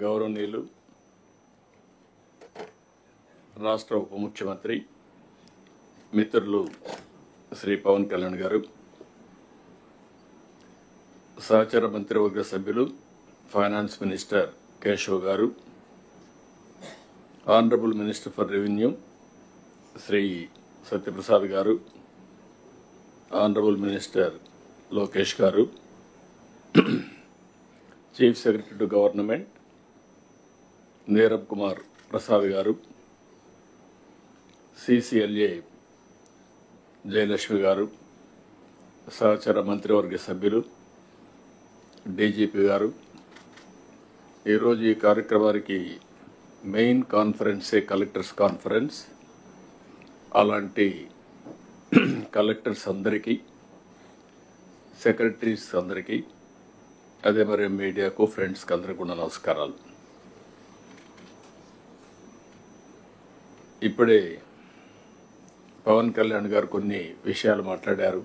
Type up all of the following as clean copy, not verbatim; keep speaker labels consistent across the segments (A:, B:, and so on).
A: గౌరవనీయులు రాష్ట్ర ఉప ముఖ్యమంత్రి మిత్రులు శ్రీ పవన్ కళ్యాణ్ గారు, సహచర మంత్రివర్గ సభ్యులు ఫైనాన్స్ మినిస్టర్ కేశవ్ గారు, honourable minister for revenue Shri Satyaprasad గారు, ఆనరబుల్ మినిస్టర్ లోకేష్ గారు, chief secretary to government Neerabh Kumar Prasad గారు, సిసిఎల్ఏ జయలక్ష్మి గారు, సహచర మంత్రివర్గ సభ్యులు డీజీపీ గారు, ఈరోజు ఈ కార్యక్రమానికి మెయిన్ కాన్ఫరెన్సే కలెక్టర్స్ కాన్ఫరెన్స్. అలాంటి కలెక్టర్స్ అందరికీ, సెక్రటరీస్ అందరికీ, అదే మరి మీడియాకు, ఫ్రెండ్స్కి అందరికీ కూడా నమస్కారాలు. ఇప్పుడే పవన్ కళ్యాణ్ గారు కొన్ని విషయాలు మాట్లాడారు,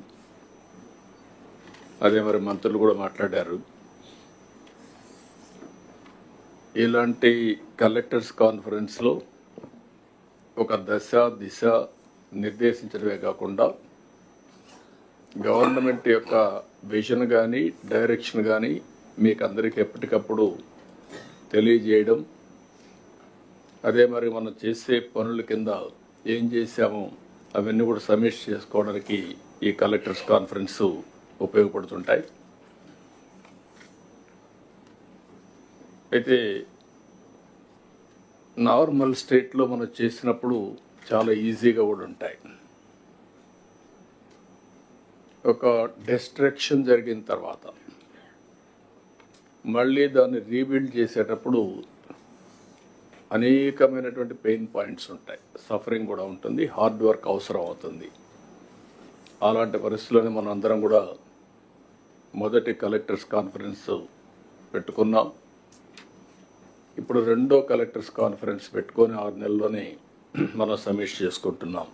A: అదే మరి మంత్రులు కూడా మాట్లాడారు. ఇలాంటి కలెక్టర్స్ కాన్ఫరెన్స్లో ఒక దశ దిశ నిర్దేశించడమే కాకుండా గవర్నమెంట్ యొక్క విజన్ కానీ డైరెక్షన్ కానీ మీకు అందరికీ ఎప్పటికప్పుడు తెలియజేయడం, అదే మరి మనం చేసే పనుల కింద ఏం చేశామో అవన్నీ కూడా సమీక్ష చేసుకోవడానికి ఈ కలెక్టర్స్ కాన్ఫరెన్స్ ఉపయోగపడుతుంటాయి. అయితే నార్మల్ స్టేట్లో మనం చేసినప్పుడు చాలా ఈజీగా కూడా ఉంటాయి. ఒక డిస్ట్రక్షన్ జరిగిన తర్వాత మళ్ళీ దాన్ని రీబిల్డ్ చేసేటప్పుడు అనేకమైనటువంటి పెయిన్ పాయింట్స్ ఉంటాయి, సఫరింగ్ కూడా ఉంటుంది, హార్డ్ వర్క్ అవసరం అవుతుంది. అలాంటి పరిస్థితుల్లోనే మనం అందరం కూడా మొదటి కలెక్టర్స్ కాన్ఫరెన్స్ పెట్టుకున్నాం. ఇప్పుడు రెండో కలెక్టర్స్ కాన్ఫరెన్స్ పెట్టుకొని 6 నెలల్లోనే మనం సమీక్ష చేసుకుంటున్నాం.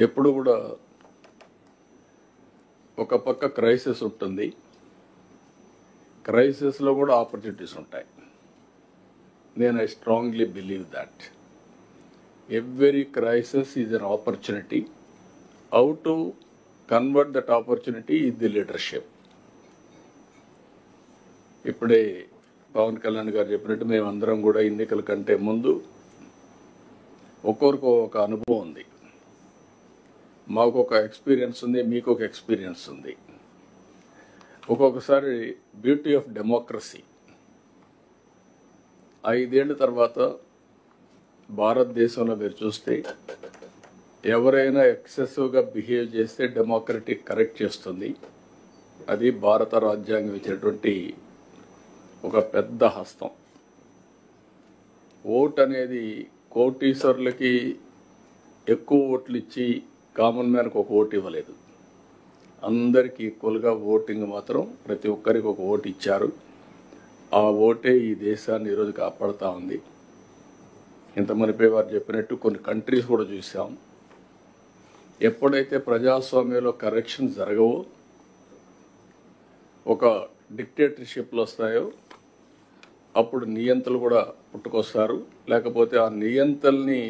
A: ఎప్పుడు కూడా ఒక పక్క క్రైసిస్ ఉంటుంది, క్రైసిస్లో కూడా ఆపర్చునిటీస్ ఉంటాయి. నేను I strongly believe that every crisis is an opportunity. How to convert that opportunity is the leadership. ఇప్పుడే పవన్ కళ్యాణ్ గారు చెప్పినట్టు మేమందరం కూడా ఎన్నికల కంటే ముందు ఒక్కొక్కరికి ఒక అనుభవం ఉంది. మాకు ఒక ఎక్స్పీరియన్స్ ఉంది, మీకు ఒక ఎక్స్పీరియన్స్ ఉంది. ఒక్కొక్కసారి బ్యూటీ ఆఫ్ డెమోక్రసీ, 5 ఏళ్ల తర్వాత భారతదేశంలో మీరు చూస్తే ఎవరైనా ఎక్సెసివ్గా బిహేవ్ చేస్తే డెమోక్రటిక్ కరెక్ట్ చేస్తుంది. అది భారత రాజ్యాంగం ఇచ్చినటువంటి ఒక పెద్ద హస్తం. ఓట్ అనేది కోటీశ్వరులకి ఎక్కువ ఓట్లు ఇచ్చి కామన్ మ్యాన్కి ఒక ఓటు ఇవ్వలేదు. అందరికీ ఈక్వల్గా ఓటింగ్ మాత్రం ప్రతి ఒక్కరికి ఒక ఓటు ఇచ్చారు. ఆ ఓటే ఈ దేశాన్ని ఈరోజు కాపాడుతూ ఉంది. ఇంత మునిపే వారు చెప్పినట్టు కొన్ని కంట్రీస్ కూడా చూసాం. ఎప్పుడైతే ప్రజాస్వామ్యంలో కరెక్షన్ జరగవో, ఒక డిక్టేటర్షిప్లు వస్తాయో, అప్పుడు నియంతలు కూడా పుట్టుకొస్తారు. లేకపోతే ఆ నియంతల్ని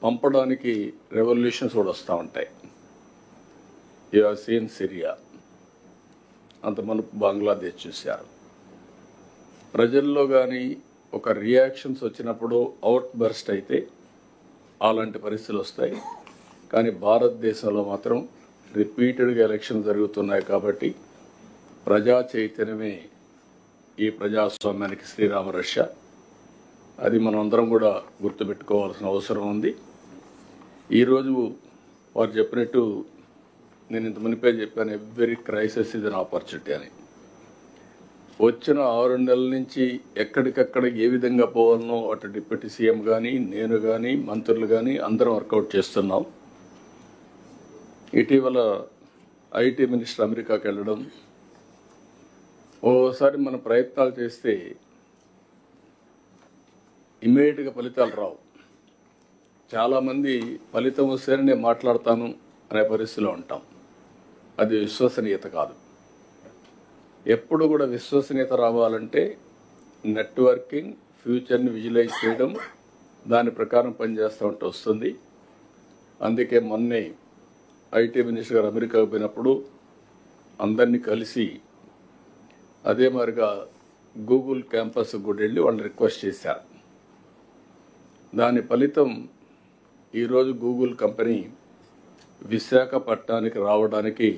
A: పంపడానికి రెవల్యూషన్స్ కూడా వస్తూ ఉంటాయి. యు హావ్ సీన్ సిరియా, అంత మనకు బంగ్లాదేశ్ చూశారు. ప్రజల్లో కానీ ఒక రియాక్షన్స్ వచ్చినప్పుడు అవుట్ బర్స్ట్ అయితే అలాంటి పరిస్థితులు వస్తాయి. కానీ భారతదేశంలో మాత్రం రిపీటెడ్గా ఎలక్షన్ జరుగుతున్నాయి. కాబట్టి ప్రజా చైతన్యమే ఈ ప్రజాస్వామ్యానికి శ్రీరామ రక్ష. అది మనం అందరం కూడా గుర్తుపెట్టుకోవాల్సిన అవసరం ఉంది. ఈరోజు వారు చెప్పినట్టు నేను ఇంత మునిపే చెప్పాను, every crisis is an opportunity అని. వచ్చిన 6 నెలల నుంచి ఎక్కడికక్కడ ఏ విధంగా పోవాలనో అటు డిప్యూటీ సీఎం కానీ, నేను కానీ, మంత్రులు కానీ అందరం వర్కౌట్ చేస్తున్నాం. ఇటీవల ఐటీ మినిస్టర్ అమెరికాకి వెళ్ళడం, ఓసారి మన ప్రయత్నాలు చేస్తే ఇమ్మీడియట్గా ఫలితాలు రావు. చాలామంది ఫలితం వస్తేనే నేను మాట్లాడతాను అనే పరిస్థితిలో ఉంటాం. అది విశ్వసనీయత కాదు. ఎప్పుడు కూడా విశ్వసనీయత రావాలంటే నెట్వర్కింగ్, ఫ్యూచర్ని విజువలైజ్ చేయడం, దాని ప్రకారం పనిచేస్తూ ఉంటే వస్తుంది. అందుకే మొన్నే ఐటీ మినిస్టర్ గారు అమెరికాకు పోయినప్పుడు అందరినీ కలిసి అదే మరిగా గూగుల్ క్యాంపస్ కూడా వెళ్ళి వాళ్ళని రిక్వెస్ట్ చేశారు. దాని ఫలితం ఈరోజు గూగుల్ కంపెనీ విశాఖపట్నానికి రావడానికి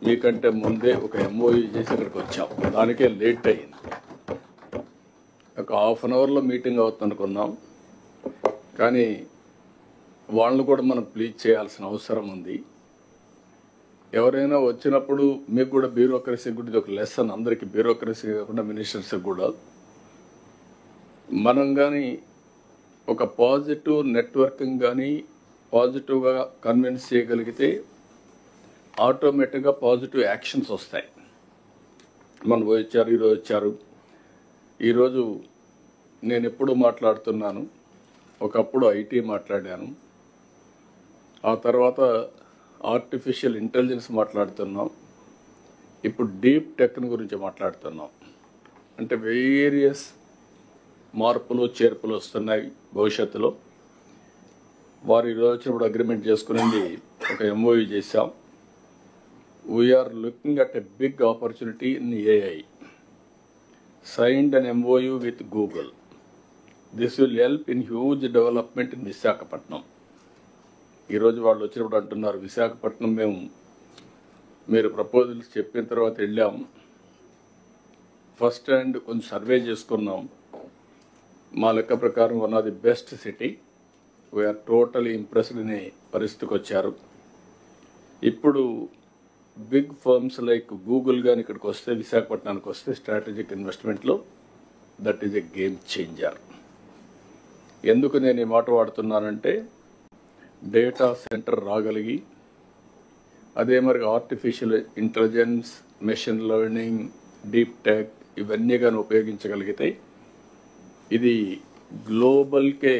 A: మీకంటే ముందే ఒక ఎంఓయూ చేసి ఇక్కడికి వచ్చాం. దానికే లేట్ అయింది. ఒక హాఫ్ అన్ అవర్లో మీటింగ్ అవుతుంది అనుకున్నాం, కానీ వాళ్ళని కూడా మనం ప్లీజ్ చేయాల్సిన అవసరం ఉంది. ఎవరైనా వచ్చినప్పుడు మీకు కూడా బ్యూరోక్రసీ కూడా ఇది ఒక లెసన్, అందరికీ బ్యూరోక్రసీ కాకుండా మినిస్టర్స్కి కూడా. మనం కానీ ఒక పాజిటివ్ నెట్వర్కింగ్ కానీ పాజిటివ్గా కన్విన్స్ చేయగలిగితే ఆటోమేటిక్గా పాజిటివ్ యాక్షన్స్ వస్తాయి. మనం వచ్చారు, ఈరోజు వచ్చారు. ఈరోజు నేను ఎప్పుడు మాట్లాడుతున్నాను, ఒకప్పుడు ఐటీ మాట్లాడాను, ఆ తర్వాత ఆర్టిఫిషియల్ ఇంటెలిజెన్స్ మాట్లాడుతున్నాం, ఇప్పుడు డీప్ టెక్ని గురించి మాట్లాడుతున్నాం. అంటే వేరియస్ మార్పులు చేర్పులు వస్తున్నాయి భవిష్యత్తులో. వారు ఈరోజు వచ్చినప్పుడు అగ్రిమెంట్ చేసుకునేది ఒక ఎంఓయూ చేశాం. We are looking at a big opportunity in AI. Signed an MOU with Google. This will help in huge development in Visakhapatnam. ఈరోజు వాళ్ళు వచ్చినప్పుడు అంటున్నారు, విశాఖపట్నం మీరు ప్రపోజల్స్ చెప్పిన తర్వాత వెళ్ళాం, ఫస్ట్ హ్యాండ్ కొంచెం సర్వే చేసుకున్నాం. మా లెక్క ప్రకారం one of the best city. We are totally impressed అనే పరిస్థితికి వచ్చారు. ఇప్పుడు బిగ్ ఫర్మ్స్ లైక్ గూగుల్ కానీ ఇక్కడికి వస్తే, విశాఖపట్నానికి వస్తే స్ట్రాటజిక్ ఇన్వెస్ట్మెంట్లో that is a game changer. ఎందుకు నేను ఈ మాట వాడుతున్నానంటే, డేటా సెంటర్ రాగలిగి అదే మరి artificial intelligence, machine learning, deep tech ఇవన్నీ కానీ ఉపయోగించగలిగితే ఇది గ్లోబల్కే,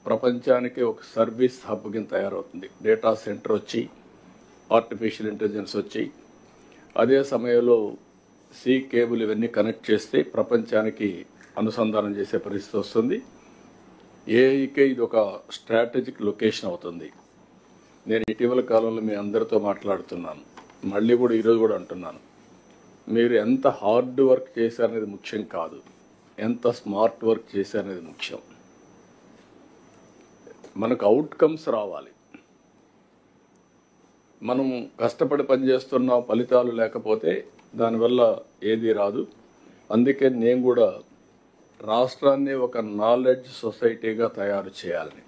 A: ప్రపంచానికే ఒక సర్వీస్ హబ్ కింద తయారవుతుంది. డేటా సెంటర్ వచ్చి, ఆర్టిఫిషియల్ ఇంటెలిజెన్స్ వచ్చి, అదే సమయంలో సీ కేబుల్ ఇవన్నీ కనెక్ట్ చేస్తే ప్రపంచానికి అనుసంధానం చేసే పరిస్థితి వస్తుంది. ఏఐకే ఇది ఒక స్ట్రాటజిక్ లొకేషన్ అవుతుంది. నేను ఇటీవల కాలంలో మీ అందరితో మాట్లాడుతున్నాను, మళ్ళీ కూడా ఈరోజు కూడా అంటున్నాను, మీరు ఎంత హార్డ్ వర్క్ చేశారనేది ముఖ్యం కాదు, ఎంత స్మార్ట్ వర్క్ చేశారనేది ముఖ్యం. మనకు అవుట్కమ్స్ రావాలి. మనం కష్టపడి పనిచేస్తున్నాం, ఫలితాలు లేకపోతే దానివల్ల ఏది రాదు. అందుకే నేను కూడా రాష్ట్రాన్ని ఒక నాలెడ్జ్ సొసైటీగా తయారు చేయాలని.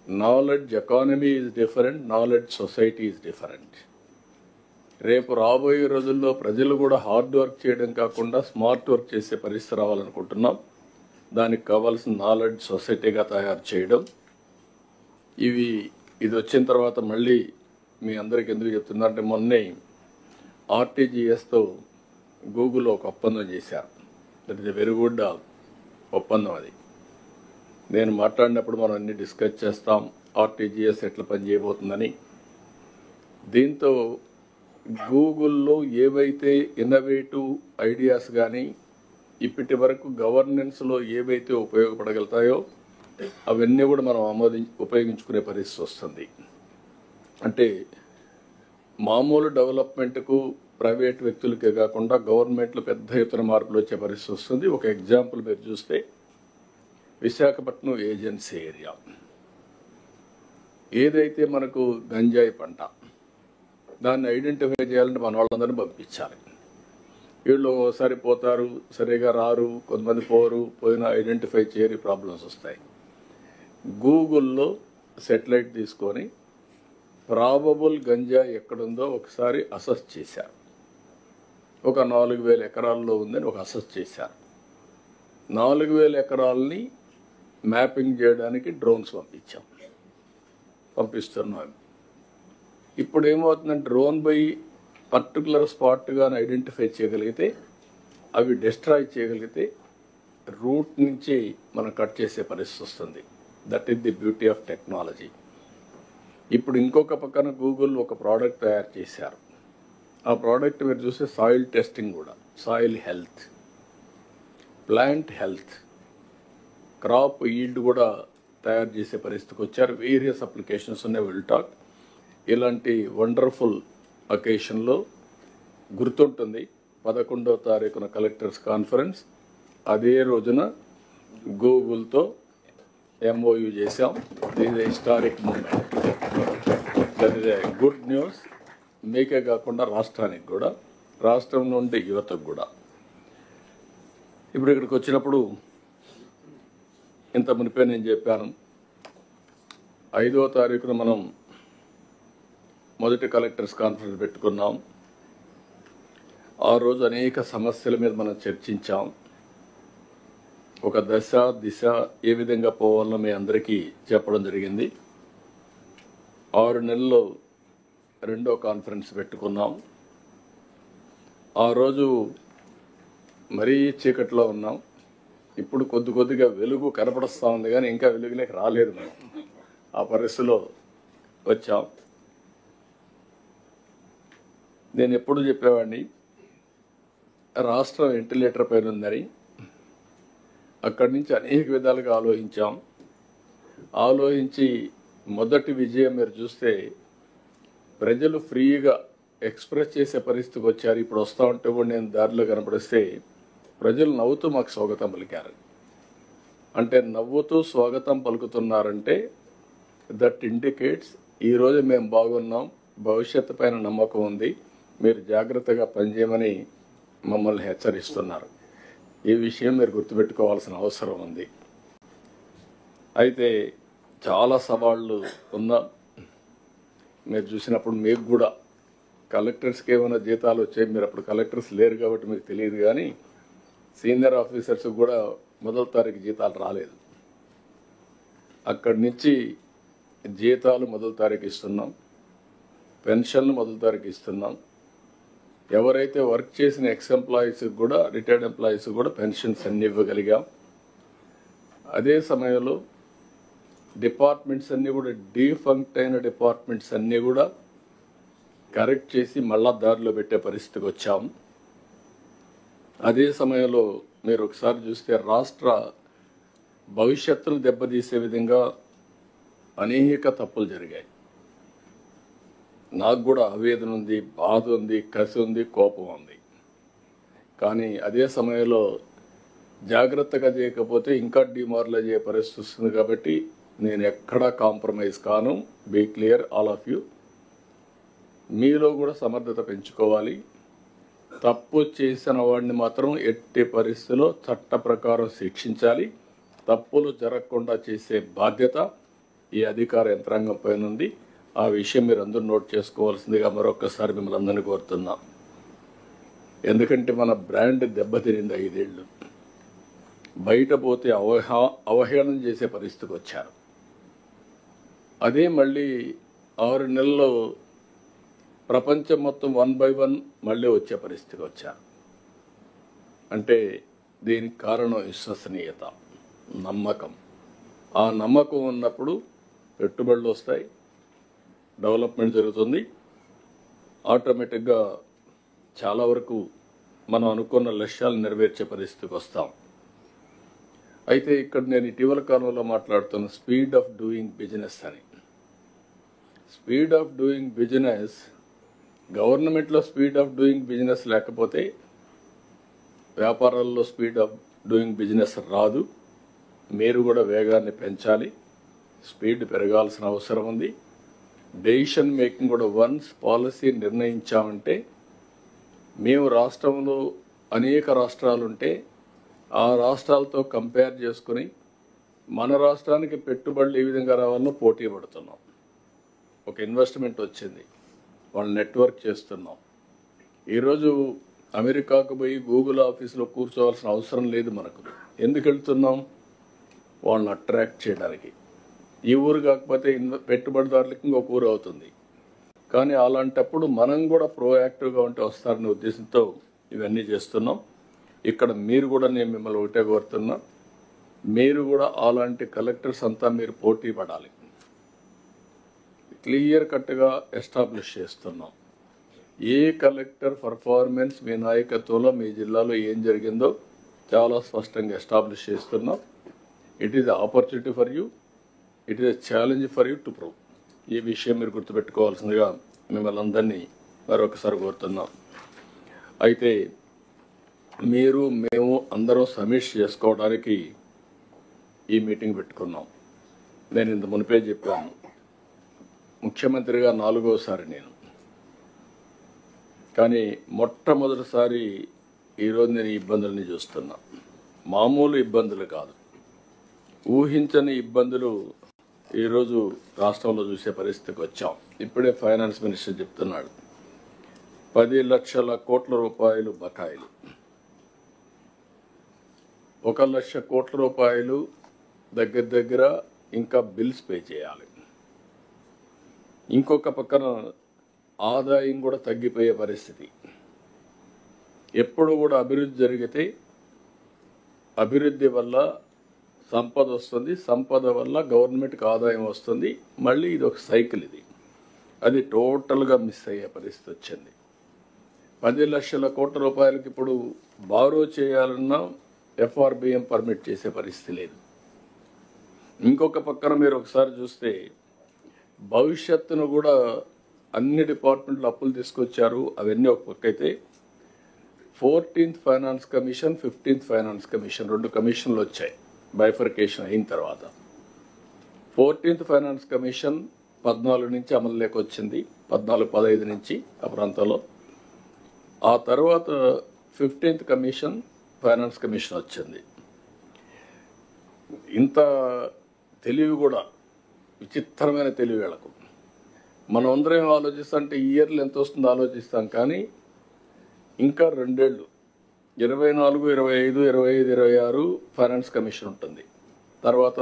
A: Knowledge economy is different, knowledge society is different. రేపు రాబోయే రోజుల్లో ప్రజలు కూడా హార్డ్ వర్క్ చేయడం కాకుండా స్మార్ట్ వర్క్ చేసే పరిస్థితి రావాలనుకుంటున్నాం. దానికి కావాల్సిన నాలెడ్జ్ సొసైటీగా తయారు చేయడం. ఇది వచ్చిన తర్వాత మళ్ళీ మీ అందరికి ఎందుకు చెప్తున్నారంటే, మొన్నే ఆర్టీజీఎస్తో గూగుల్ ఒక ఒప్పందం చేశారు. That is a very good ఒప్పందం. అది నేను మాట్లాడినప్పుడు మనం అన్ని డిస్కస్ చేస్తాం, ఆర్టీజీఎస్ ఎట్లా పనిచేయబోతుందని. దీంతో గూగుల్లో ఏవైతే ఇన్నోవేటివ్ ఐడియాస్ కానీ ఇప్పటి వరకు గవర్నెన్స్లో ఏవైతే ఉపయోగపడగలుగుతాయో అవన్నీ కూడా మనం ఉపయోగించుకునే పరిస్థితి వస్తుంది. అంటే మామూలు డెవలప్మెంట్కు ప్రైవేట్ వ్యక్తులకే కాకుండా గవర్నమెంట్లో పెద్ద ఎత్తున మార్పులు వచ్చే పరిస్థితి వస్తుంది. ఒక ఎగ్జాంపుల్ మీరు చూస్తే, విశాఖపట్నం ఏజెన్సీ ఏరియా ఏదైతే మనకు గంజాయి పంట, దాన్ని ఐడెంటిఫై చేయాలంటే మన వాళ్ళందరినీ పంపించాలి. వీళ్ళు ఒకసారి పోతారు, సరిగా రారు, కొంతమంది పోయినా ఐడెంటిఫై చేయని ప్రాబ్లమ్స్ వస్తాయి. గూగుల్లో సెటిలైట్ తీసుకొని ప్రాబబుల్ గంజా ఎక్కడుందో ఒకసారి అసెస్ చేశారు. ఒక 4,000 ఎకరాల్లో ఉందని ఒక అసెస్ చేశారు. 4,000 ఎకరాలని మ్యాపింగ్ చేయడానికి డ్రోన్స్ పంపిస్తున్నాం. ఇప్పుడు ఏమవుతుందంటే, డ్రోన్ పోయి పర్టికులర్ స్పాట్గా ఐడెంటిఫై చేయగలిగితే, అవి డిస్ట్రాయ్ చేయగలిగితే రూట్ నుంచి మనం కట్ చేసే పరిస్థితి వస్తుంది. That is the beauty of technology. ఇప్పుడు ఇంకొక పక్కన గూగుల్ ఒక ప్రోడక్ట్ తయారు చేశారు. ఆ ప్రోడక్ట్ మీరు చూస్తే సాయిల్ టెస్టింగ్ కూడా, soil health. Plant health, crop yield కూడా తయారు చేసే పరిస్థితికి వచ్చారు. వేరియస్ అప్లికేషన్స్ ఉన్నాయి, విల్ టాక్. ఇలాంటి వండర్ఫుల్ అకేషన్లో గుర్తుంటుంది 11వ తారీఖున కలెక్టర్స్ కాన్ఫరెన్స్. అదే రోజున గూగుల్తో MOU చేశాం. ఇది historic moment. That is a good news మీకే కాకుండా రాష్ట్రానికి కూడా, రాష్ట్రం నుండి యువతకు కూడా. ఇప్పుడు ఇక్కడికి వచ్చినప్పుడు ఇంత మునిపే నేను చెప్పాను, 5వ తారీఖున మనం మొదటి కలెక్టర్స్ కాన్ఫరెన్స్ పెట్టుకున్నాం. ఆ రోజు అనేక సమస్యల మీద మనం చర్చించాం. ఒక దశ దిశ ఏ విధంగా పోవాలో మీ అందరికీ చెప్పడం జరిగింది. 6 నెలల్లో 2వ కాన్ఫరెన్స్ పెట్టుకున్నాం. ఆ రోజు మరీ చీకట్లో ఉన్నాం. ఇప్పుడు కొద్దిగా వెలుగు కనపడుస్తూ ఉంది, కానీ ఇంకా వెలుగులోకి రాలేదు. మనం ఆ పరిస్థితిలో వచ్చాం. నేను ఎప్పుడు చెప్పేవాడిని, రాష్ట్రం వెంటిలేటర్ పైన ఉందని. అక్కడి నుంచి అనేక విధాలుగా ఆలోచించి మొదటి విజయం మీరు చూస్తే ప్రజలు ఫ్రీగా ఎక్స్ప్రెస్ చేసే పరిస్థితికి వచ్చారు. ఇప్పుడు వస్తూ ఉంటే కూడా నేను దారిలో కనపడిస్తే ప్రజలు నవ్వుతూ మాకు స్వాగతం పలికారు. అంటే నవ్వుతూ స్వాగతం పలుకుతున్నారంటే దట్ ఇండికేట్స్ ఈరోజు మేము బాగున్నాం, భవిష్యత్తు పైన నమ్మకం ఉంది, మీరు జాగ్రత్తగా పనిచేయమని మమ్మల్ని హెచ్చరిస్తున్నారు. ఈ విషయం మీరు గుర్తుపెట్టుకోవాల్సిన అవసరం ఉంది. అయితే చాలా సవాళ్ళు ఉన్నా మీరు చూసినప్పుడు మీకు కూడా కలెక్టర్స్కి ఏమైనా జీతాలు వచ్చాయి. మీరు అప్పుడు కలెక్టర్స్ లేరు కాబట్టి మీకు తెలియదు, కానీ సీనియర్ ఆఫీసర్స్ కూడా 1వ తారీఖు జీతాలు రాలేదు. అక్కడి నుంచి జీతాలు 1వ తారీఖు ఇస్తున్నాం, పెన్షన్లు 1వ తారీఖు ఇస్తున్నాం. ఎవరైతే వర్క్ చేసిన ఎక్స్ ఎంప్లాయీస్కి కూడా, రిటైర్డ్ ఎంప్లాయీస్కి కూడా పెన్షన్స్ అన్ని ఇవ్వగలిగాం. అదే సమయంలో డిపార్ట్మెంట్స్ అన్నీ కూడా, డీఫంక్ట్ అయిన డిపార్ట్మెంట్స్ అన్నీ కూడా కరెక్ట్ చేసి మళ్ళా దారిలో పెట్టే పరిస్థితికి వచ్చాం. అదే సమయంలో మీరు ఒకసారి చూస్తే రాష్ట్ర భవిష్యత్తును దెబ్బతీసే విధంగా అనేక తప్పులు జరిగాయి. నాకు కూడా ఆవేదన ఉంది, బాధ ఉంది, కసి ఉంది, కోపం ఉంది. కానీ అదే సమయంలో జాగ్రత్తగా చేయకపోతే ఇంకా డిమారలైజ్ అయ్యే పరిస్థితి వస్తుంది. కాబట్టి నేను ఎక్కడా కాంప్రమైజ్ కాను. Be clear all of you. మీలో కూడా సమర్థత పెంచుకోవాలి. తప్పు చేసిన వాడిని మాత్రం ఎట్టి పరిస్థితిలో చట్ట ప్రకారం శిక్షించాలి. తప్పులు జరగకుండా చేసే బాధ్యత ఈ అధికార యంత్రాంగం పైన ఉంది. ఆ విషయం మీరు అందరూ నోట్ చేసుకోవాల్సిందిగా మరొకసారి మిమ్మల్ని అందరినీ కోరుతున్నాం. ఎందుకంటే మన బ్రాండ్ దెబ్బతినింది 5 ఏళ్ళు. బయట పోతే అవహేళన చేసే పరిస్థితికి వచ్చారు. అదే మళ్ళీ 6 నెలల్లో ప్రపంచం మొత్తం 1 by 1 మళ్ళీ వచ్చే పరిస్థితికి వచ్చారు. అంటే దీనికి కారణం విశ్వసనీయత, నమ్మకం. ఆ నమ్మకం ఉన్నప్పుడు పెట్టుబడులు వస్తాయి, డెవలప్మెంట్ జరుగుతుంది. ఆటోమేటిక్గా చాలా వరకు మనం అనుకున్న లక్ష్యాలు నెరవేర్చే పరిస్థితికి వస్తాం. అయితే ఇక్కడ నేను ఇటీవల కాలంలో మాట్లాడుతున్న స్పీడ్ ఆఫ్ డూయింగ్ బిజినెస్ అని. స్పీడ్ ఆఫ్ డూయింగ్ బిజినెస్, గవర్నమెంట్లో స్పీడ్ ఆఫ్ డూయింగ్ బిజినెస్ లేకపోతే వ్యాపారాల్లో స్పీడ్ ఆఫ్ డూయింగ్ బిజినెస్ రాదు. మీరు కూడా వేగాన్ని పెంచాలి, స్పీడ్ పెరగాల్సిన అవసరం ఉంది. డెసిషన్ మేకింగ్ కూడా వన్స్ పాలసీ నిర్ణయించామంటే, మేము రాష్ట్రంలో అనేక రాష్ట్రాలుంటే ఆ రాష్ట్రాలతో కంపేర్ చేసుకుని మన రాష్ట్రానికి పెట్టుబడులు ఏ విధంగా రావాలో పోటీ పడుతున్నాం. ఒక ఇన్వెస్ట్మెంట్ వచ్చింది, వాళ్ళు నెట్వర్క్ చేస్తున్నాం. ఈరోజు అమెరికాకు పోయి గూగుల్ ఆఫీసులో కూర్చోవాల్సిన అవసరం లేదు మనకు. ఎందుకు వెళ్తున్నాం? వాళ్ళని అట్రాక్ట్ చేయడానికి. ఈ ఊరు కాకపోతే పెట్టుబడిదారులకి ఇంకొక ఊరు అవుతుంది. కానీ అలాంటప్పుడు మనం కూడా ప్రోయాక్టివ్గా ఉంటే వస్తారనే ఉద్దేశంతో ఇవన్నీ చేస్తున్నాం. ఇక్కడ మీరు కూడా, నేను మిమ్మల్ని ఒకటే కోరుతున్నా, మీరు కూడా అలాంటి కలెక్టర్స్ అంతా మీరు పోటీ పడాలి. క్లియర్ కట్గా ఎస్టాబ్లిష్ చేస్తున్నాం. ఏ కలెక్టర్ పర్ఫార్మెన్స్ మీ నాయకత్వంలో మీ జిల్లాలో ఏం జరిగిందో చాలా స్పష్టంగా ఎస్టాబ్లిష్ చేస్తున్నాం. It is opportunity for you, it is challenge for you to prove. ఈ విషయం మీరు గుర్తుపెట్టుకోవాల్సిందిగా మిమ్మల్ని అందరినీ మరొకసారి కోరుతున్నాం. అయితే మీరు మేము అందరం సమీక్ష చేసుకోవడానికి ఈ మీటింగ్ పెట్టుకున్నాం. నేను ఇంత మునిపే చెప్పాను, ముఖ్యమంత్రిగా 4వసారి నేను. కానీ మొట్టమొదటిసారి ఈరోజు నేను ఈ ఇబ్బందులని చూస్తున్నా. మామూలు ఇబ్బందులు కాదు, ఊహించని ఇబ్బందులు ఈరోజు రాష్ట్రంలో చూసే పరిస్థితికి వచ్చాం. ఇప్పుడే ఫైనాన్స్ మినిస్టర్ చెప్తున్నాడు, 10 లక్షల కోట్ల రూపాయలు బకాయిలు, 1 లక్ష కోట్ల రూపాయలు దగ్గర ఇంకా బిల్స్ పే చేయాలి. ఇంకొక పక్కన ఆదాయం కూడా తగ్గిపోయే పరిస్థితి. ఎప్పుడు కూడా అభివృద్ధి జరిగితే అభివృద్ధి వల్ల సంపద వస్తుంది, సంపద వల్ల గవర్నమెంట్కి ఆదాయం వస్తుంది. మళ్ళీ ఇది ఒక సైకిల్. అది టోటల్గా మిస్ అయ్యే పరిస్థితి వచ్చింది. 10 లక్షల కోట్ల రూపాయలకి ఇప్పుడు బారో చేయాలన్నా FRBM పర్మిట్ చేసే పరిస్థితి లేదు. ఇంకొక పక్కన మీరు ఒకసారి చూస్తే భవిష్యత్తును కూడా అన్ని డిపార్ట్మెంట్లు అప్పులు తీసుకొచ్చారు. అవన్నీ ఒక పక్క అయితే 14th finance commission, 15th finance commission 2 కమిషన్లు వచ్చాయి బైఫర్కేషన్ అయిన తర్వాత. 14th ఫైనాన్స్ కమిషన్ 14 నుంచి అమలులోకి వచ్చింది, 14-15 నుంచి ఆ ప్రాంతంలో. ఆ తర్వాత 15th కమిషన్ ఫైనాన్స్ కమిషన్ వచ్చింది. ఇంత తెలివి కూడా విచిత్రమైన తెలివి వీళ్ళకు. మనం అందరం ఆలోచిస్తుంటే ఇయర్లు ఎంత వస్తుందో ఆలోచిస్తాం, కానీ ఇంకా 2 ఏళ్ళు 24, 25, 25, 26 ఫైనాన్స్ కమిషన్ ఉంటుంది. తర్వాత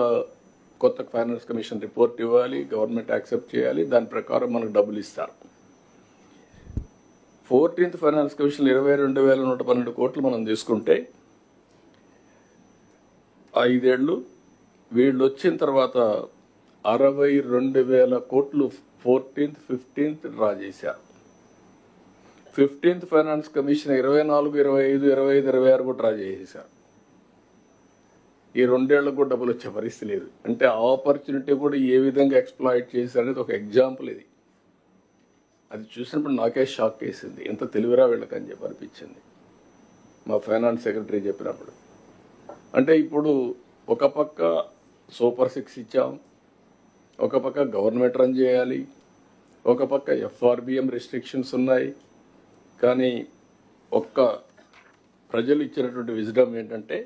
A: కొత్త ఫైనాన్స్ కమిషన్ రిపోర్ట్ ఇవ్వాలి, గవర్నమెంట్ యాక్సెప్ట్ చేయాలి, దాని ప్రకారం మనకు డబ్బులు ఇస్తారు. 14th ఫైనాన్స్ కమిషన్ 22,112 కోట్లు మనం తీసుకుంటే 5 ఏళ్ళు వీళ్ళు వచ్చిన తర్వాత 62,000 కోట్లు 14th, 15th డ్రా చేశారు. 15th ఫైనాన్స్ కమిషన్ 24, 25, 25, 26 కూడా డ్రా చేసేశారు. ఈ 2 ఏళ్లకు కూడా డబ్బులు వచ్చే పరిస్థితి లేదు. అంటే ఆపర్చునిటీ కూడా ఏ విధంగా ఎక్స్ప్లాయిట్ చేశారనేది ఒక ఎగ్జాంపుల్ ఇది. అది చూసినప్పుడు నాకే షాక్ వేసింది, ఎంత తెలివిరా వీళ్ళకని చెప్పి అనిపించింది మా ఫైనాన్స్ సెక్రటరీ చెప్పినప్పుడు. అంటే ఇప్పుడు ఒక పక్క సూపర్ 6 ఇచ్చాం, ఒక పక్క గవర్నమెంట్ రన్ చేయాలి, ఒక పక్క FRBM రెస్ట్రిక్షన్స్ ఉన్నాయి. కానీ ఒక్క ప్రజలు ఇచ్చినటువంటి విజ్డమ్ ఏంటంటే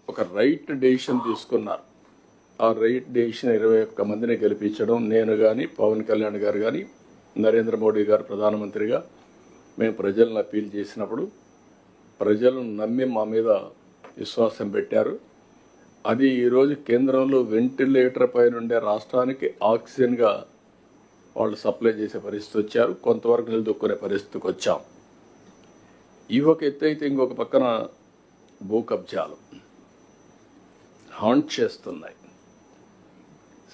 A: ఒక రైట్ డెసిషన్ తీసుకున్నారు. ఆ రైట్ డెసిషన్ 21 మందిని గెలిపించడం. నేను కానీ, పవన్ కళ్యాణ్ గారు కానీ, నరేంద్ర మోడీ గారు ప్రధానమంత్రిగా మేము ప్రజలను అప్పీల్ చేసినప్పుడు ప్రజలను నమ్మి మా మీద విశ్వాసం పెట్టారు. అది ఈరోజు కేంద్రంలో వెంటిలేటర్ పైన ఉండే రాష్ట్రానికి ఆక్సిజన్గా వాళ్ళు సప్లై చేసే పరిస్థితి వచ్చారు. కొంతవరకు నిలదొక్కునే పరిస్థితికి వచ్చాం. ఇవి ఒక ఎత్తు అయితే, ఇంకొక పక్కన భూ కబ్జాలు హాంట్ చేస్తున్నాయి.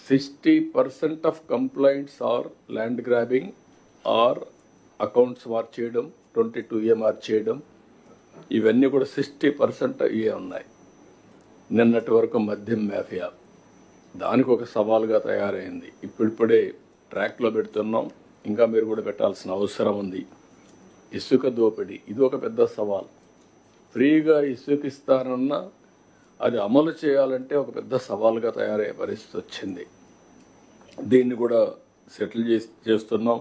A: 60% of complaints are land grabbing or accounts mark చేయడం, 22A మార్క్ చేయడం. ఇవన్నీ కూడా 60% ఇవే ఉన్నాయి. నిన్నటి వరకు మద్యం మాఫియా దానికి ఒక సవాలుగా తయారైంది. ఇప్పుడిప్పుడే ట్రాక్లో పెడుతున్నాం, ఇంకా మీరు కూడా పెట్టాల్సిన అవసరం ఉంది. ఇసుక దోపిడీ ఇది ఒక పెద్ద సవాల్. ఫ్రీగా ఇసుక ఇస్తానన్నా అది అమలు చేయాలంటే ఒక పెద్ద సవాల్గా తయారయ్యే పరిస్థితి వచ్చింది. దీన్ని కూడా సెటిల్ చేస్తున్నాం.